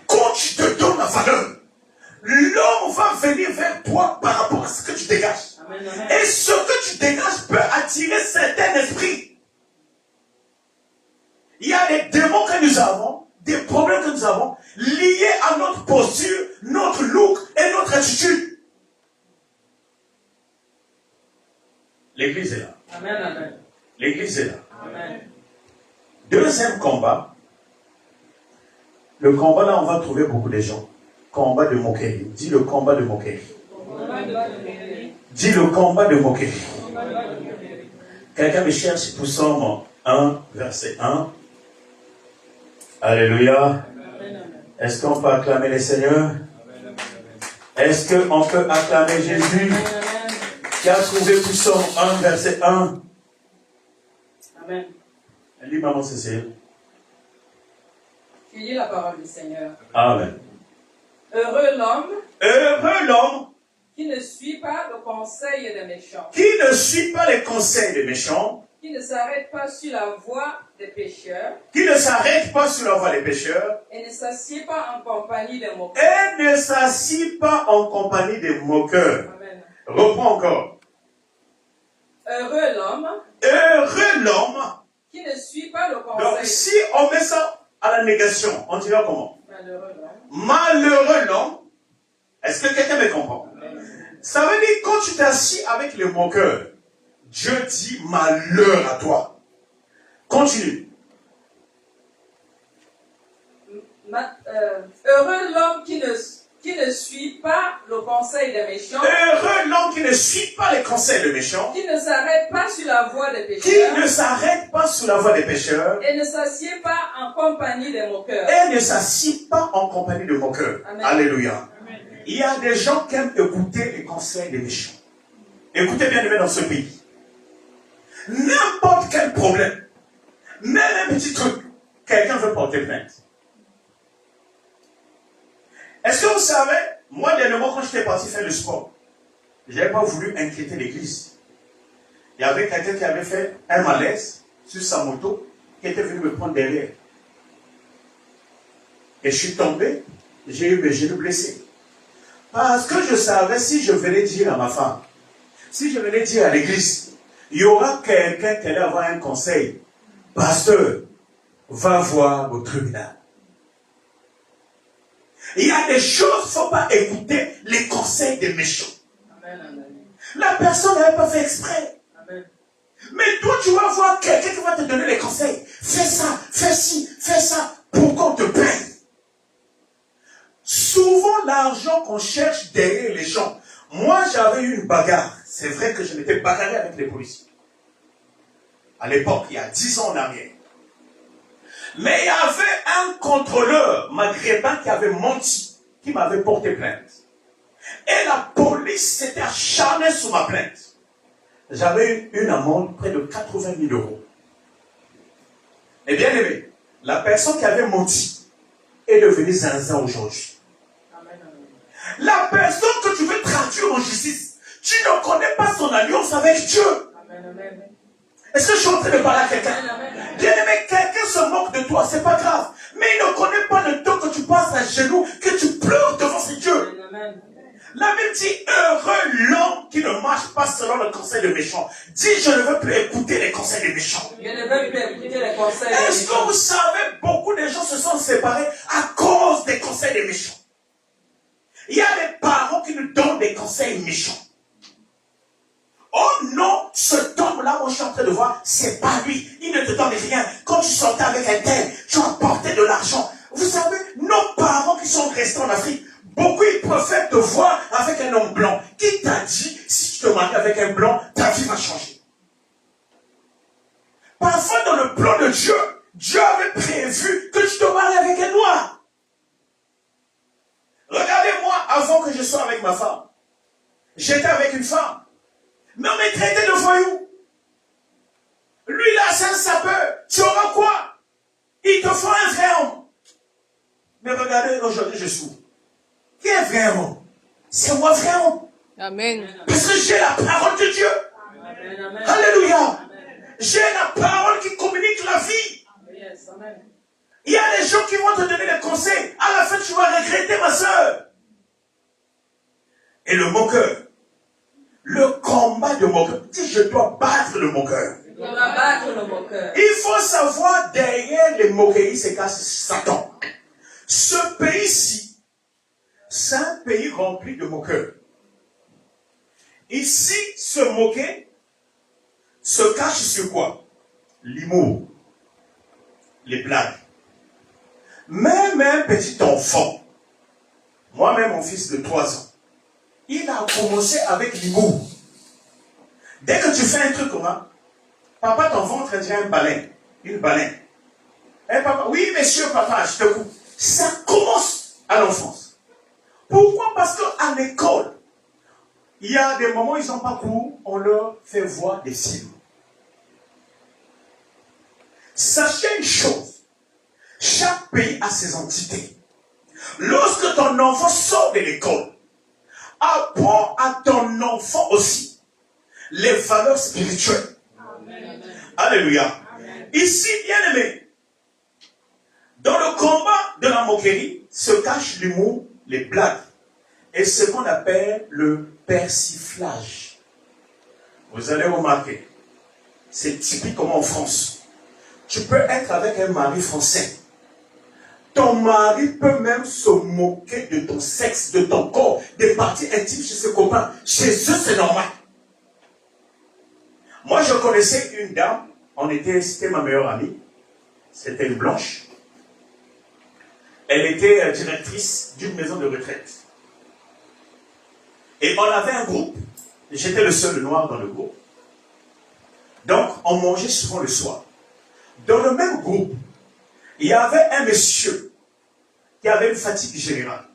quand tu te donnes la valeur, l'homme va venir vers toi par rapport à ce que tu dégages. Amen, amen. Et ce que tu dégages peut attirer certains esprits. Il y a des démons que nous avons, des problèmes que nous avons, liés à notre posture, notre look et notre attitude. L'église est là. Amen, amen. L'église est là. Amen. Deuxième combat. Le combat là, on va trouver beaucoup de gens. Combat de moquerie. Dis le combat de moquerie. Dis le combat de moquerie. Quelqu'un me cherche pour Psaume 1, verset 1. Alléluia. Est-ce qu'on peut acclamer le Seigneur? Est-ce qu'on peut acclamer Jésus qui a trouvé Psaume 1, verset 1? Amen. Lis maman Cécile. Tu lis la parole du Seigneur. Amen. Heureux l'homme qui ne suit pas le conseil des méchants, ne suit pas les conseils des méchants, qui ne s'arrête pas sur la voie des pécheurs, qui ne s'arrête pas sur la voie des pécheurs, et ne s'assied pas en compagnie des moqueurs. et ne s'assit pas en compagnie des moqueurs. Amen. Reprends encore. Heureux l'homme qui ne suit pas le conseil. Donc si on met ça à la négation, on dira comment? Malheureux l'homme. Malheureux l'homme. Est-ce que quelqu'un me comprend? Ça veut dire quand tu t'assis avec les moqueurs, Dieu dit malheur à toi. Continue. Heureux l'homme qui ne suit pas le conseil des méchants, Heureux l'homme qui ne suit pas les conseils des méchants, qui ne s'arrête pas sur la voie des qui pécheurs, ne s'arrête pas sur la voie des pécheurs, et ne s'assied pas en compagnie des moqueurs. et ne s'assit pas en compagnie de moqueurs. Amen. Alléluia. Amen. Il y a des gens qui aiment écouter les conseils des méchants. Écoutez bien, aimés, dans ce pays. N'importe quel problème, même un petit truc, quelqu'un veut porter plainte. Est-ce que vous savez, moi, dernièrement, quand j'étais parti faire le sport, je n'avais pas voulu inquiéter l'église. Il y avait quelqu'un qui avait fait un malaise sur sa moto, qui était venu me prendre derrière. Et je suis tombé, j'ai eu mes genoux blessés. Parce que je savais, si je venais dire à ma femme, si je venais dire à l'église, il y aura quelqu'un qui allait avoir un conseil. Pasteur, va voir au tribunal. Il y a des choses, il ne faut pas écouter les conseils des méchants. Amen, amen. La personne n'avait pas fait exprès. Amen. Mais toi, tu vas voir quelqu'un qui va te donner les conseils. Fais ça, fais ci, fais ça, pour qu'on te paye. Souvent, l'argent qu'on cherche derrière les gens. Moi, j'avais eu une bagarre. C'est vrai que je m'étais bagarré avec les policiers. À l'époque, il y a 10 ans en arrière. Mais il y avait un contrôleur maghrébin qui avait menti, qui m'avait porté plainte. Et la police s'était acharnée sur ma plainte. J'avais eu une amende près de 80 000 euros. Et bien aimé, la personne qui avait menti est devenue zinzin aujourd'hui. Amen, amen. La personne que tu veux traduire en justice, tu ne connais pas son alliance avec Dieu. Amen, amen. Est-ce que je suis en train de parler à quelqu'un? Amen, amen. Bien aimé, quelqu'un se moque de toi, c'est pas grave. Mais il ne connaît pas le temps que tu passes à genoux, que tu pleures devant ce Dieu. Amen, amen. La Bible dit, heureux l'homme qui ne marche pas selon le conseil des méchants. Dis, je ne veux plus écouter les conseils des méchants. Je ne veux plus écouter les conseils des Est-ce que méchants. vous savez, beaucoup de gens se sont séparés à cause des conseils des méchants. Il y a des parents qui nous donnent des conseils méchants. Oh non, cet homme-là, moi je suis en train de voir, c'est pas lui. Il ne te donne rien. Quand tu sortais avec un tel, tu apportais de l'argent. Vous savez, nos parents qui sont restés en Afrique, beaucoup ils préfèrent te voir avec un homme blanc. Qui t'a dit, si tu te maries avec un blanc, ta vie va changer? Parfois dans le plan de Dieu, Dieu avait prévu que tu te maries avec un noir. Regardez-moi, avant que je sois avec ma femme, j'étais avec une femme. Mais on m'a traité de voyou. Lui là, c'est un sapeur. Tu auras quoi? Il te faut un vrai homme. Mais regardez, aujourd'hui je souffre. Qui est vrai homme? C'est moi vrai homme. Amen. Parce que j'ai la parole de Dieu. Amen. Amen. Alléluia. Amen. J'ai la parole qui communique la vie. Yes, amen. Il y a des gens qui vont te donner des conseils. À la fin, tu vas regretter, ma soeur. Et le moqueur. Le combat de moqueur. Dis, je dois battre le moqueur. On va battre le moqueur. Il faut savoir, derrière les moqueries se cache Satan. Ce pays-ci, c'est un pays rempli de moqueurs. Ici, se moquer se cache sur quoi? L'humour, les blagues. Même un petit enfant, moi-même mon fils de 3 ans, il a commencé avec l'humour. Dès que tu fais un truc comme ça, papa, ton ventre dirait un baleine, une baleine. Eh, papa, oui, monsieur, papa, je te coupe. Ça commence à l'enfance. Pourquoi? Parce qu'à l'école, il y a des moments où ils n'ont pas cours, on leur fait voir des films. Sachez une chose, chaque pays a ses entités. Lorsque ton enfant sort de l'école, apprends à ton enfant aussi les valeurs spirituelles. Amen. Alléluia. Amen. Ici, bien aimé, dans le combat de la moquerie se cache l'humour, les blagues et ce qu'on appelle le persiflage. Vous allez remarquer, c'est typiquement en France. Tu peux être avec un mari français. Ton mari peut même se moquer de ton sexe, de ton corps, des parties intimes chez ses copains. Chez eux, c'est normal. Moi, je connaissais une dame, c'était ma meilleure amie. C'était une blanche. Elle était directrice d'une maison de retraite. Et on avait un groupe. J'étais le seul noir dans le groupe. Donc, on mangeait souvent le soir. Dans le même groupe, il y avait un monsieur qui avait une fatigue générale,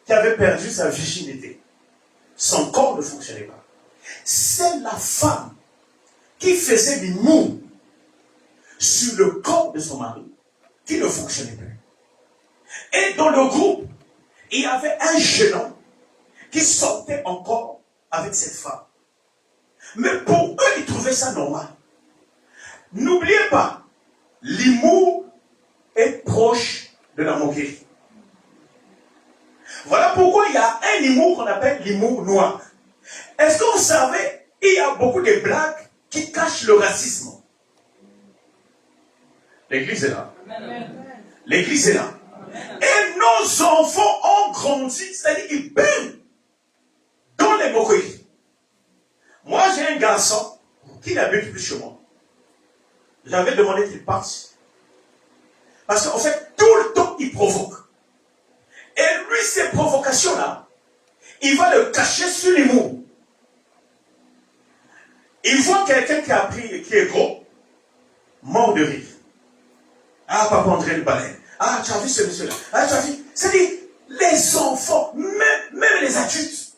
qui avait perdu sa virginité. Son corps ne fonctionnait pas. C'est la femme qui faisait l'humour sur le corps de son mari qui ne fonctionnait plus. Et dans le groupe, il y avait un jeune homme qui sortait encore avec cette femme. Mais pour eux, ils trouvaient ça normal. N'oubliez pas, l'humour est proche de la moquerie. Voilà pourquoi il y a un humour qu'on appelle l'humour noir. Est-ce que vous savez, il y a beaucoup de blagues qui cachent le racisme. L'église est là. L'église est là. Et nos enfants ont grandi, c'est-à-dire qu'ils baignent dans les moqueries. Moi, j'ai un garçon qui n'habite plus chez moi. J'avais demandé qu'il parte. Parce qu'en fait, tout le temps, il provoque. Et lui, ces provocations-là, il va le cacher sur l'humour. Il voit quelqu'un qui a pris, qui est gros, mort de rire. Ah, papa André le baleine. Ah, tu as vu ce monsieur-là. Ah, tu as vu. C'est-à-dire, les enfants, même les adultes.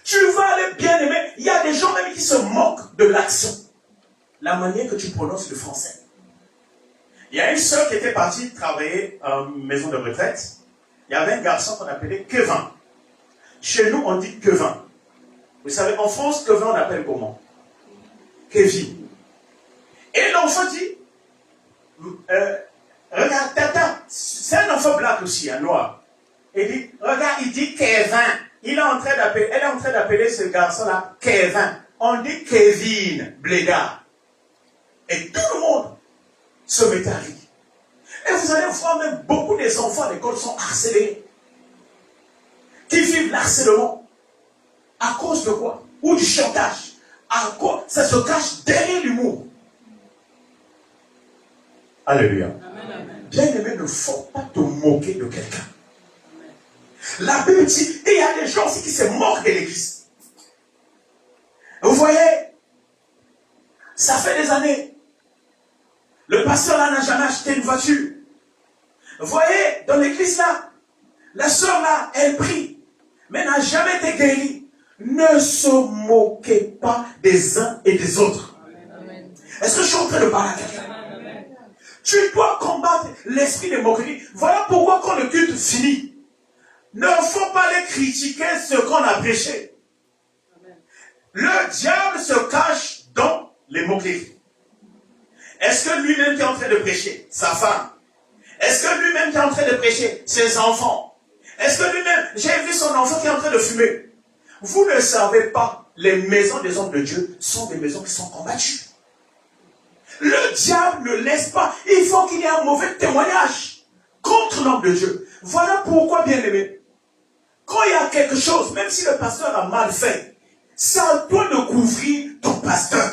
Tu vas aller bien aimer. Il y a des gens même qui se moquent de l'accent. La manière que tu prononces le français. Il y a une sœur qui était partie travailler en maison de retraite. Il y avait un garçon qu'on appelait Kevin. Chez nous, on dit Kevin. Vous savez, en France, Kevin, on appelle comment? Kevin. Et l'enfant dit, regarde, tata, c'est un enfant black aussi, un noir. Il dit, regarde, il dit Kevin. Elle est en train d'appeler ce garçon-là Kevin. On dit Kevin, blédard. Et tout le monde se met à rire. Et vous allez voir même beaucoup des enfants à l'école sont harcelés. Qui vivent l'harcèlement. À cause de quoi? Ou du chantage. Ça se cache derrière l'humour. Alléluia. Bien-aimé, ne faut pas te moquer de quelqu'un. La Bible dit, et il y a des gens aussi qui se moquent de l'église. Vous voyez, ça fait des années. Le pasteur là n'a jamais acheté une voiture. Vous voyez, dans l'église là, la sœur là, elle prie, mais n'a jamais été guérie. Ne se moquez pas des uns et des autres. Est-ce que je suis en train de parler à quelqu'un? Tu dois combattre l'esprit de moquerie. Voilà pourquoi quand le culte finit, ne faut pas les critiquer ce qu'on a prêché. Le diable se cache dans les moqueries. Est-ce que lui-même qui est en train de prêcher, sa femme? Est-ce que lui-même qui est en train de prêcher, ses enfants? Est-ce que lui-même, j'ai vu son enfant qui est en train de fumer? Vous ne savez pas, les maisons des hommes de Dieu sont des maisons qui sont combattues. Le diable ne laisse pas. Il faut qu'il y ait un mauvais témoignage contre l'homme de Dieu. Voilà pourquoi, bien aimé, quand il y a quelque chose, même si le pasteur a mal fait, c'est à toi de couvrir ton pasteur.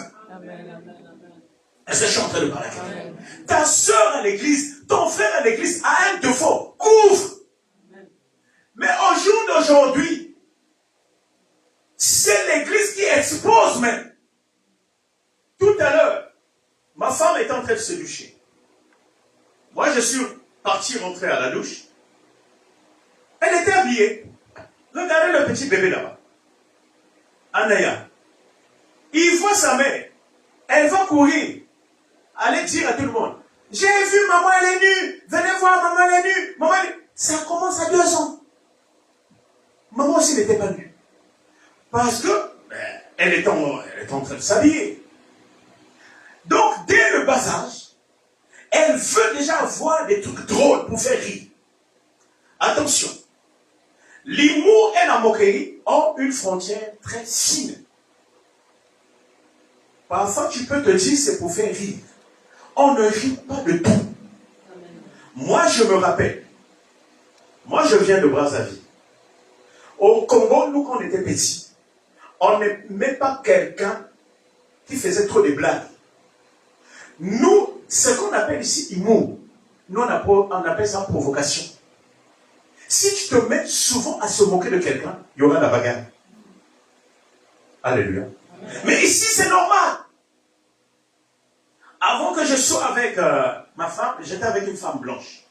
Est-ce que je suis en train de parler à quelqu'un? Ta soeur à l'église, ton frère à l'église a un défaut. Couvre. Mais au jour d'aujourd'hui, c'est l'église qui expose même. Tout à l'heure, ma femme était en train de se doucher. Moi, je suis parti rentrer à la douche. Elle était habillée. Regardez le petit bébé là-bas. Anaya. Il voit sa mère. Elle va courir. Aller dire à tout le monde. J'ai vu maman, elle est nue. Venez voir, maman, elle est nue. Maman, elle est... Ça commence à 2 ans. Maman aussi n'était pas nue. Parce que elle est en train de s'habiller. Donc, dès le bas âge, elle veut déjà voir des trucs drôles pour faire rire. Attention. L'humour et la moquerie ont une frontière très fine. Parfois, tu peux te dire c'est pour faire rire. On ne rit pas de tout. Amen. Moi, je me rappelle. Moi, je viens de Brazzaville. Au Congo, nous, quand on était petits, on n'aimait pas quelqu'un qui faisait trop de blagues. Nous, ce qu'on appelle ici humour, nous, on appelle ça provocation. Si tu te mets souvent à se moquer de quelqu'un, il y aura la bagarre. Alléluia. Amen. Mais ici, c'est normal. Avant que je sois avec ma femme, j'étais avec une femme blanche.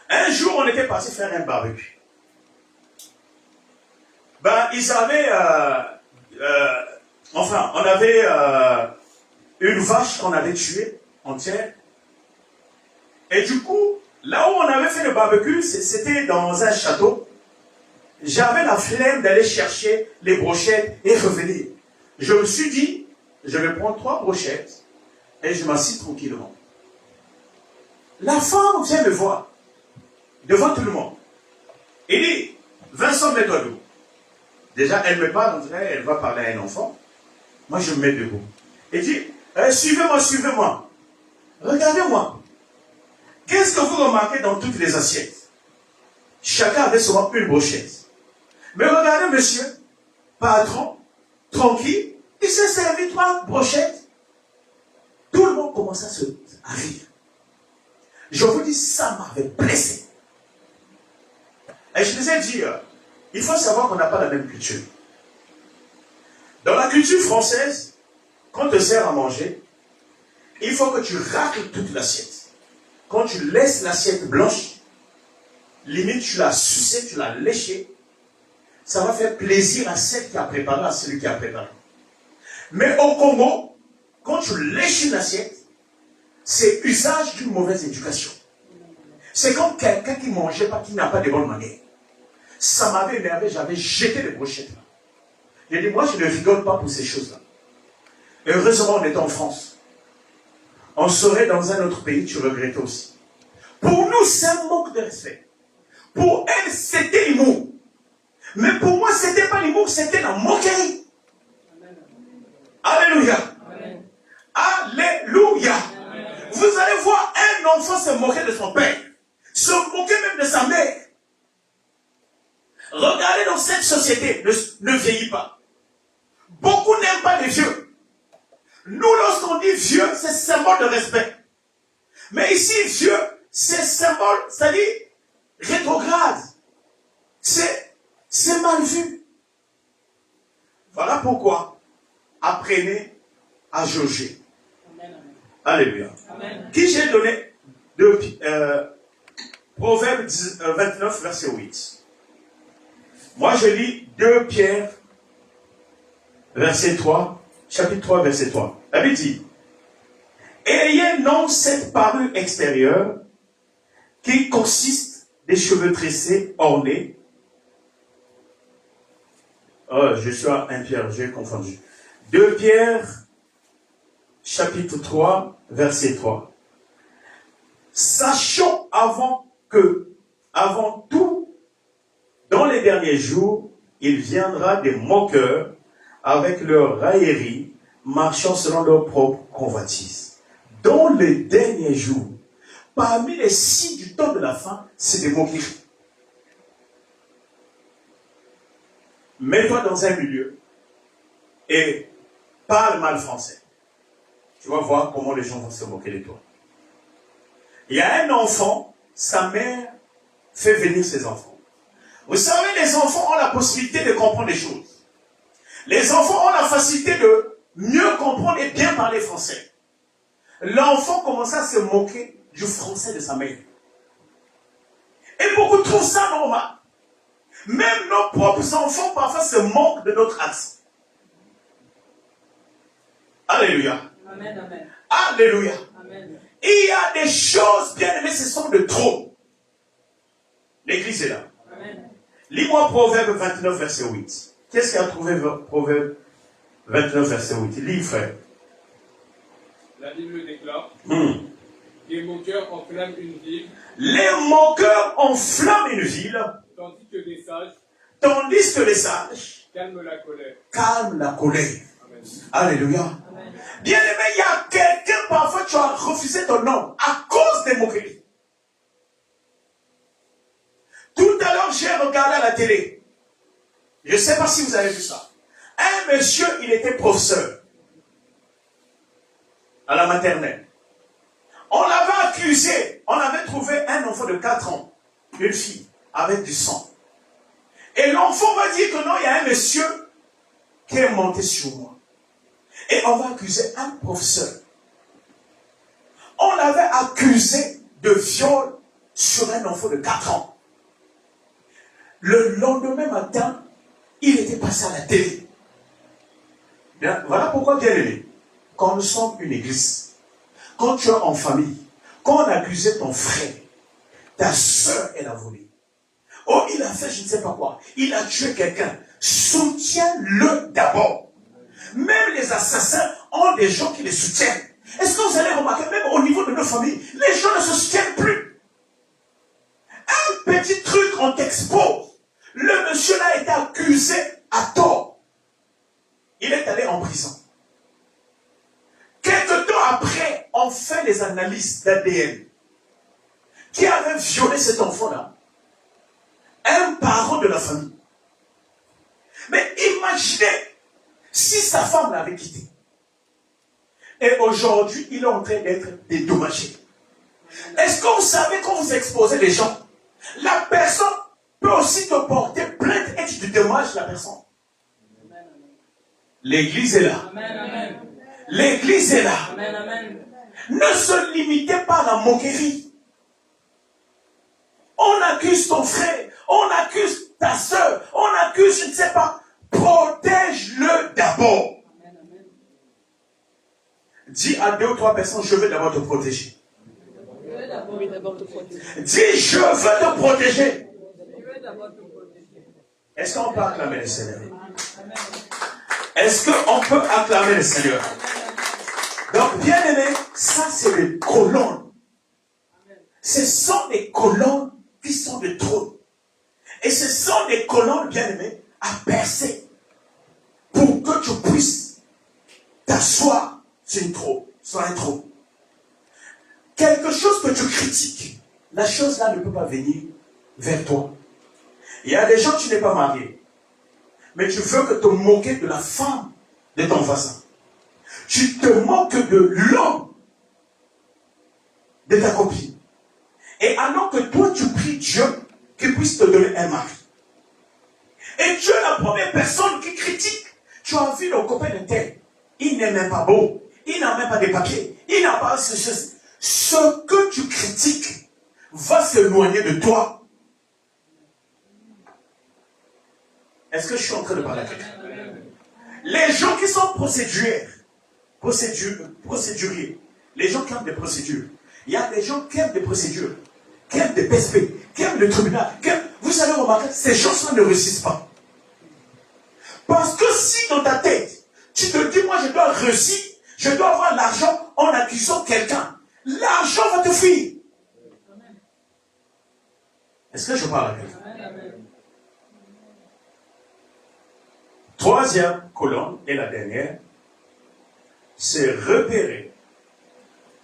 Un jour, on était parti faire un barbecue. Ben, ils avaient... on avait une vache qu'on avait tuée entière. Et du coup, là où on avait fait le barbecue, c'était dans un château. J'avais la flemme d'aller chercher les brochettes et revenir. Je me suis dit, je vais prendre 3 brochettes et je m'assis tranquillement. La femme vient me voir, devant tout le monde. Elle dit, Vincent, mets-toi debout. Déjà, elle me parle, on dirait, elle va parler à un enfant. Moi, je me mets debout. Elle dit, suivez-moi, suivez-moi. Regardez-moi. Qu'est-ce que vous remarquez dans toutes les assiettes? Chacun avait souvent une brochette. Mais regardez, monsieur, patron, tranquille, il s'est servi 3 brochettes. Tout le monde commençait à rire. Je vous dis, ça m'avait blessé. Et je les ai dit, il faut savoir qu'on n'a pas la même culture. Dans la culture française, quand on te sert à manger, il faut que tu racles toute l'assiette. Quand tu laisses l'assiette blanche, limite tu l'as sucée, tu l'as léchée, ça va faire plaisir à celle qui a préparé, à celui qui a préparé. Mais au Congo, quand tu lèches une assiette, c'est usage d'une mauvaise éducation. C'est comme quelqu'un qui ne mangeait pas, qui n'a pas de bonnes manières. Ça m'avait énervé, j'avais jeté les brochettes là. J'ai dit, moi je ne rigole pas pour ces choses-là. Et heureusement, on est en France. On serait dans un autre pays, tu regrettes aussi. Pour nous, c'est un manque de respect. Pour elle, c'était l'humour. Mais pour moi, ce n'était pas l'humour, c'était la moquerie. Alléluia. Amen. Alléluia. Amen. Vous allez voir un enfant se moquer de son père. Se moquer même de sa mère. Regardez dans cette société, ne vieillit pas. Beaucoup n'aiment pas les vieux. Nous, lorsqu'on dit vieux, c'est symbole de respect. Mais ici, vieux, c'est symbole, c'est-à-dire rétrograde. C'est mal vu. Voilà pourquoi apprenez à jauger. Amen. Alléluia. Amen. Qui j'ai donné de Proverbe 29, verset 8. Moi, je lis 2 Pierre, verset 3, chapitre 3, verset 3. La Bible dit, Ayez non cette parure extérieure qui consiste des cheveux tressés, ornés. Oh, je suis à 1 Pierre, j'ai confondu. 2 Pierre, chapitre 3, verset 3. Sachons avant tout, dans les derniers jours, il viendra des moqueurs avec leur raillerie, marchant selon leur propre convoitise. Dans les derniers jours, parmi les signes du temps de la fin, c'est des moqueries. Mets-toi dans un milieu et parle mal français. Tu vas voir comment les gens vont se moquer de toi. Il y a un enfant, sa mère fait venir ses enfants. Vous savez, les enfants ont la possibilité de comprendre les choses. Les enfants ont la facilité de mieux comprendre et bien parler français. L'enfant commence à se moquer du français de sa mère. Et beaucoup trouvent ça normal. Même nos propres enfants parfois se moquent de notre accent. Alléluia. Amen, amen. Alléluia. Amen. Il y a des choses, bien aimées, ce sont de trop. L'église est là. Amen. Lis-moi Proverbe 29, verset 8. Qu'est-ce qu'il a trouvé Proverbe 29, verset 8? Lis, frère. La Bible déclare, les moqueurs enflamment une ville, Les moqueurs enflamment une ville, tandis que les sages calment la colère. Amen. Alléluia. Amen. Bien aimé, il y a quelqu'un, parfois tu as refusé ton nom à cause des moqueries. Tout à l'heure, j'ai regardé à la télé. Je ne sais pas si vous avez vu ça. Un monsieur, il était professeur à la maternelle. On l'avait accusé, on avait trouvé un enfant de 4 ans, une fille, avec du sang. Et l'enfant va dire que non, il y a un monsieur qui est monté sur moi. Et on va accuser un professeur. On l'avait accusé de viol sur un enfant de 4 ans. Le lendemain matin, il était passé à la télé. Bien, voilà pourquoi, bien aimé, quand nous sommes une église, quand tu es en famille, quand on accusait ton frère, ta soeur, elle a volé. Oh, il a fait je ne sais pas quoi. Il a tué quelqu'un. Soutiens-le d'abord. Même les assassins ont des gens qui les soutiennent. Est-ce que vous allez remarquer, même au niveau de nos familles, les gens ne se soutiennent plus. Un petit truc, on t'expose. Le monsieur-là a été accusé à tort. Il est allé en prison. Quelque temps après, on fait les analyses d'ADN. Qui avait violé cet enfant-là? Un parent de la famille. Mais imaginez si sa femme l'avait quitté. Et aujourd'hui, il est en train d'être dédommagé. Est-ce que vous savez quand vous exposez les gens, la personne peut aussi te porter plainte et tu te dédommages la personne. L'église est là. Amen, amen. L'église est là. Amen, amen. Ne se limitez pas à la moquerie. On accuse ton frère, on accuse ta soeur, on accuse, je ne sais pas. Protège-le d'abord. Amen, amen. Dis à 2 ou 3 personnes, je veux d'abord te protéger. Je veux d'abord te protéger. Dis, je veux te protéger. Je veux d'abord te protéger. Est-ce qu'on peut acclamer le Seigneur? Amen. Est-ce qu'on peut acclamer le Seigneur? Donc, bien aimé, ça c'est des colonnes. Ce sont des colonnes qui sont de trône. Et ce sont des colonnes, bien aimées, à percer. Pour que tu puisses t'asseoir sur un trône. Quelque chose que tu critiques, la chose là ne peut pas venir vers toi. Il y a des gens, tu n'es pas marié. Mais tu veux que te moquer de la femme de ton voisin. Tu te moques de l'homme de ta copine. Et alors que toi, tu pries Dieu qu'il puisse te donner un mari. Et tu es la première personne qui critique. Tu as vu le copain de tel. Il n'est même pas beau. Il n'a même pas de papier. Il n'a pas ce chose. Ce que tu critiques va s'éloigner de toi. Est-ce que je suis en train de parler à quelqu'un? Les gens qui sont procéduriers, Les gens qui aiment des procédures. Il y a des gens qui aiment des procédures, qui aiment des PSP, qui aiment le tribunal. Vous allez remarquer, ces gens-là ne réussissent pas. Parce que si dans ta tête, tu te dis, moi je dois réussir, je dois avoir l'argent en accusant quelqu'un, l'argent va te fuir. Est-ce que je parle à quelqu'un? Troisième colonne, et la dernière, c'est repérer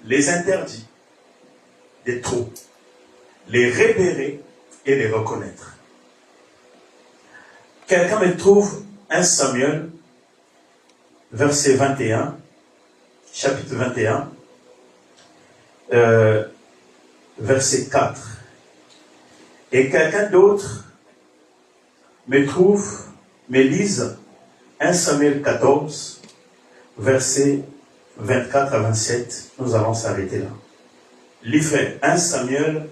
les interdits des trop, les repérer et les reconnaître. Quelqu'un me trouve 1 Samuel, verset 21, chapitre 21, verset 4. Et quelqu'un d'autre me lise 1 Samuel 14, verset 24 à 27. Nous allons s'arrêter là. Livre 1 Samuel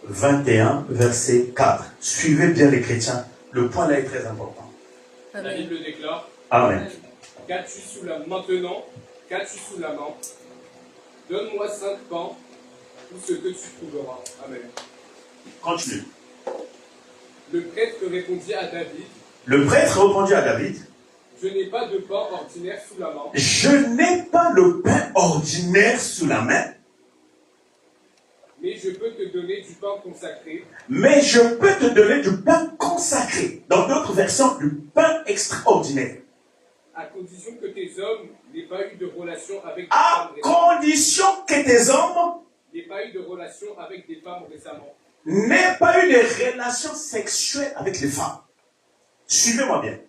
21, verset 4. Suivez bien les chrétiens. Le point là est très important. La Bible déclare. Amen. Qu'as-tu sous la main maintenant? Qu'as-tu sous la main? Donne-moi 5 pains, tout ce que tu trouveras. Amen. Continue. Le prêtre répondit à David. Le prêtre répondit à David. Je n'ai pas de pain ordinaire sous la main. Je n'ai pas le pain ordinaire sous la main. Mais je peux te donner du pain consacré. Mais je peux te donner du pain consacré. Dans d'autres versions, du pain extraordinaire. À condition que tes hommes n'aient pas eu de relation avec des À femmes récemment. condition que tes hommes N'aient pas eu de relation avec des femmes récemment. n'aient pas eu de relations sexuelles avec les femmes. Suivez-moi bien.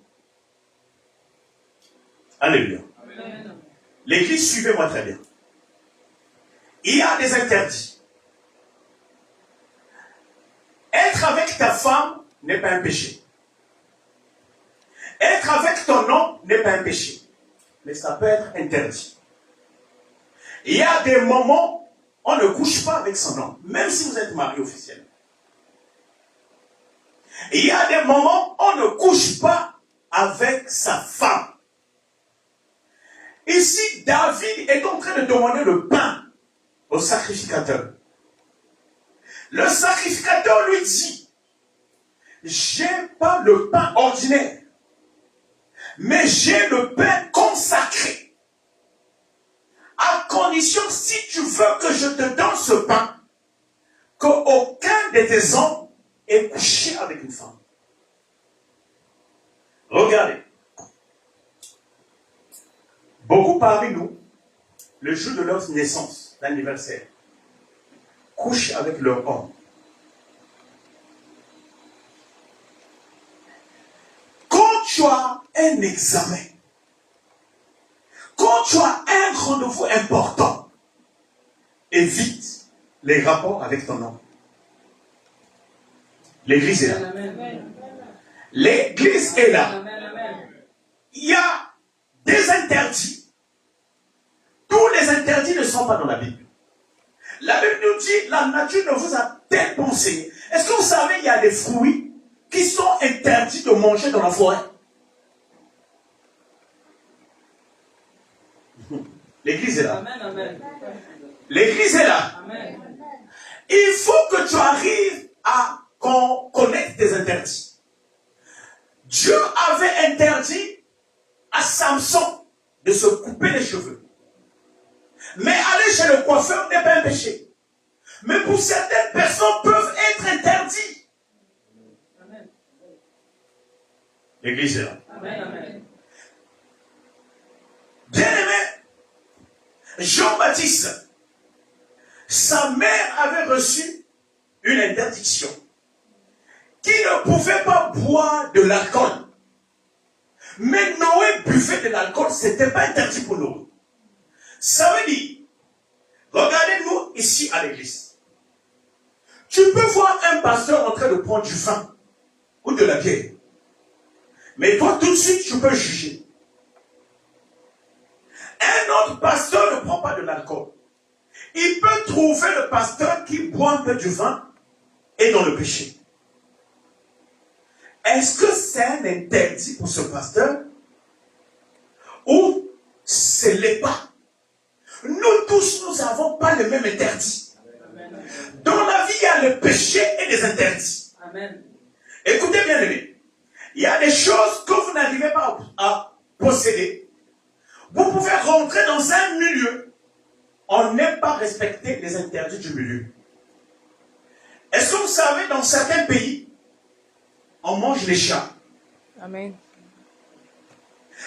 Alléluia. Amen. L'église, suivez-moi très bien. Il y a des interdits. Être avec ta femme n'est pas un péché. Être avec ton homme n'est pas un péché. Mais ça peut être interdit. Il y a des moments où on ne couche pas avec son homme, même si vous êtes marié officiellement. Il y a des moments où on ne couche pas avec sa femme. Ici, David est en train de demander le pain au sacrificateur. Le sacrificateur lui dit, j'ai pas le pain ordinaire, mais j'ai le pain consacré. À condition, si tu veux que je te donne ce pain, qu'aucun de tes hommes ait couché avec une femme. Regardez. Beaucoup parmi nous, le jour de leur naissance, l'anniversaire, couchent avec leur homme. Quand tu as un examen, quand tu as un rendez-vous important, évite les rapports avec ton homme. L'église est là. L'église est là. Il y a des interdits. Tous les interdits ne sont pas dans la Bible. La Bible nous dit, la nature ne vous a-t-elle pas enseigné? Est-ce que vous savez, il y a des fruits qui sont interdits de manger dans la forêt? L'église est là. L'église est là. Il faut que tu arrives à connaître tes interdits. Dieu avait interdit à Samson de se couper les cheveux. Mais aller chez le coiffeur n'est pas un péché. Mais pour certaines personnes peuvent être interdits. L'église est là. Bien-aimé, Jean-Baptiste, sa mère avait reçu une interdiction qui ne pouvait pas boire de l'alcool. Mais Noé buvait de l'alcool, ce n'était pas interdit pour Noé. Ça veut dire, regardez-nous ici à l'église. Tu peux voir un pasteur en train de prendre du vin ou de la bière. Mais toi, tout de suite, tu peux juger. Un autre pasteur ne prend pas de l'alcool. Il peut trouver le pasteur qui boit un peu du vin et dans le péché. Est-ce que c'est un interdit pour ce pasteur? Ou ce n'est pas? Nous tous, nous avons les mêmes interdits. Dans la vie, il y a le péché et les interdits. Amen. Écoutez bien, aimés. Il y a des choses que vous n'arrivez pas à posséder. Vous pouvez rentrer dans un milieu. On n'aime pas respecter les interdits du milieu. Est-ce que vous savez, dans certains pays, on mange les chats. Amen.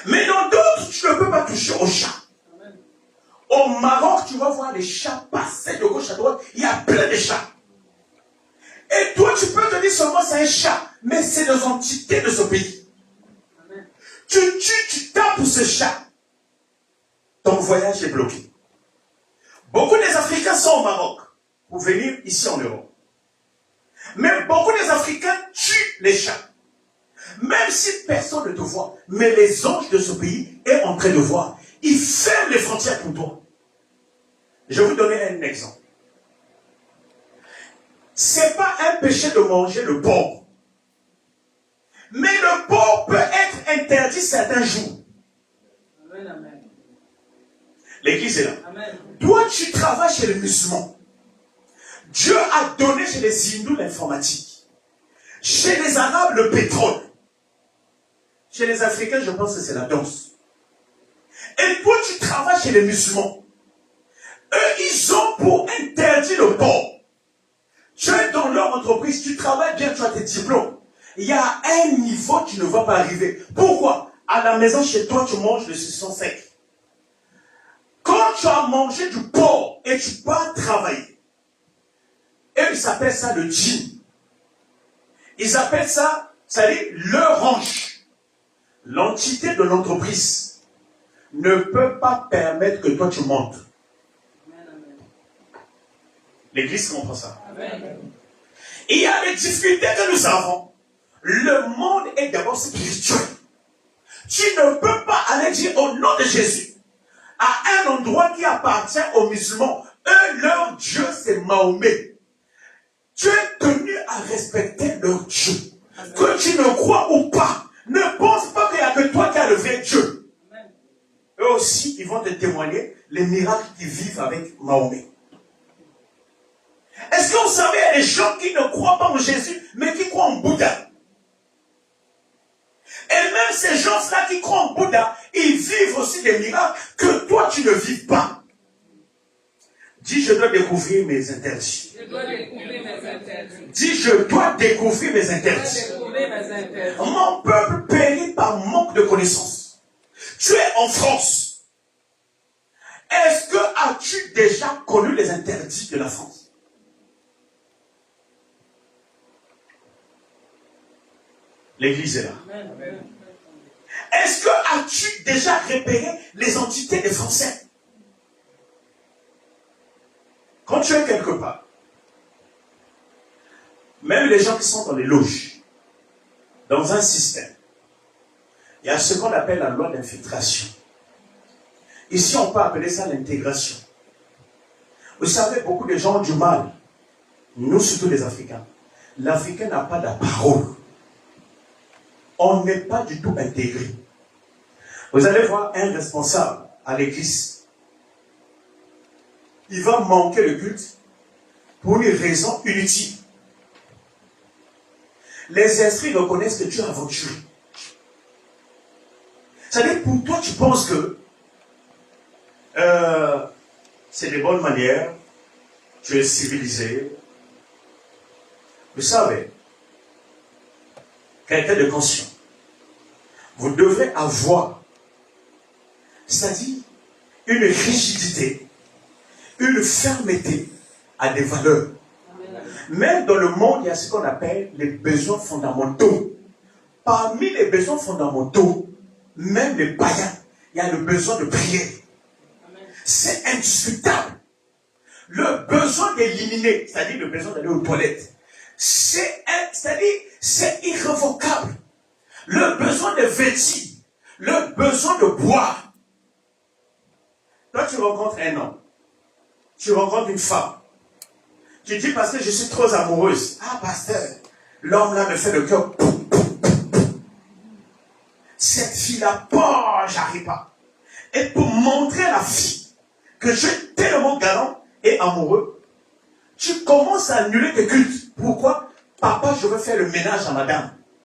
Mais dans d'autres, tu ne peux pas toucher aux chats. Amen. Au Maroc, tu vas voir les chats passer de gauche à droite. Il y a plein de chats. Et toi, tu peux te dire seulement c'est un chat. Mais c'est des entités de ce pays. Amen. Tu tues, tu tapes pour ce chat. Ton voyage est bloqué. Beaucoup des Africains sont au Maroc pour venir ici en Europe. Mais beaucoup des Africains tuent les chats. Même si personne ne te voit. Mais les anges de ce pays est en train de voir. Ils ferment les frontières pour toi. Je vais vous donner un exemple. C'est pas un péché de manger le porc. Mais le porc peut être interdit certains jours. Amen. Amen. L'église est là. Amen. Toi, tu travailles chez les musulmans. Dieu a donné chez les hindous l'informatique. Chez les arabes, le pétrole. Chez les africains, je pense que c'est la danse. Et toi, tu travailles chez les musulmans. Eux, ils ont pour interdire le porc. Tu es dans leur entreprise, tu travailles bien, tu as tes diplômes. Il y a un niveau, tu ne vas pas arriver. Pourquoi? À la maison, chez toi, tu manges le saucisson sec. Quand tu as mangé du porc et tu pars travailler, et ils appellent ça le djinn. Ils appellent ça, c'est-à-dire le ranch. L'entité de l'entreprise ne peut pas permettre que toi tu montes. Amen. Amen. L'église comprend ça. Amen. Il y a des difficultés que nous avons. Le monde est d'abord spirituel. Tu ne peux pas aller dire au nom de Jésus à un endroit qui appartient aux musulmans. Eux, leur Dieu, c'est Mahomet. Tu es tenu à respecter leur Dieu. Amen. Que tu ne crois ou pas, ne pense pas qu'il n'y a que toi qui as le vrai Dieu. Amen. Eux aussi, ils vont te témoigner les miracles qu'ils vivent avec Mahomet. Est-ce que vous savez, il y a des gens qui ne croient pas en Jésus, mais qui croient en Bouddha. Et même ces gens-là qui croient en Bouddha, ils vivent aussi des miracles que toi, tu ne vis pas. Dis, je dois découvrir mes interdits. Je dois découvrir mes interdits. Dis, je dois découvrir mes interdits. Je dois découvrir mes interdits. Mon peuple périt par manque de connaissances. Tu es en France. Est-ce que as-tu déjà connu les interdits de la France? L'église est là. Amen. Est-ce que as-tu déjà repéré les entités des Français? Quand tu es quelque part, même les gens qui sont dans les loges, dans un système, il y a ce qu'on appelle la loi d'infiltration. Ici, on peut appeler ça l'intégration. Vous savez, beaucoup de gens ont du mal, nous surtout les Africains. L'Africain n'a pas de parole. On n'est pas du tout intégré. Vous allez voir un responsable à l'église. Il va manquer le culte pour une raison inutile. Les esprits reconnaissent que tu es aventuré. C'est-à-dire, pour toi, tu penses que c'est des bonnes manières, tu es civilisé. Vous savez, quelqu'un de conscient, vous devrez avoir, c'est-à-dire une rigidité, une fermeté à des valeurs. Même dans le monde, il y a ce qu'on appelle les besoins fondamentaux. Parmi les besoins fondamentaux, même les païens, il y a le besoin de prier. C'est indiscutable. Le besoin d'éliminer, c'est-à-dire le besoin d'aller aux toilettes, c'est-à-dire c'est irrévocable. Le besoin de vêtir, le besoin de boire. Toi, tu rencontres un homme, tu rencontres une femme. Tu dis parce que je suis trop amoureuse. Ah, pasteur, l'homme là me fait le cœur. Cette fille-là, j'arrive pas. Et pour montrer à la fille que je suis tellement galant, et amoureux, tu commences à annuler tes cultes. Pourquoi? Papa, je veux faire le ménage à madame.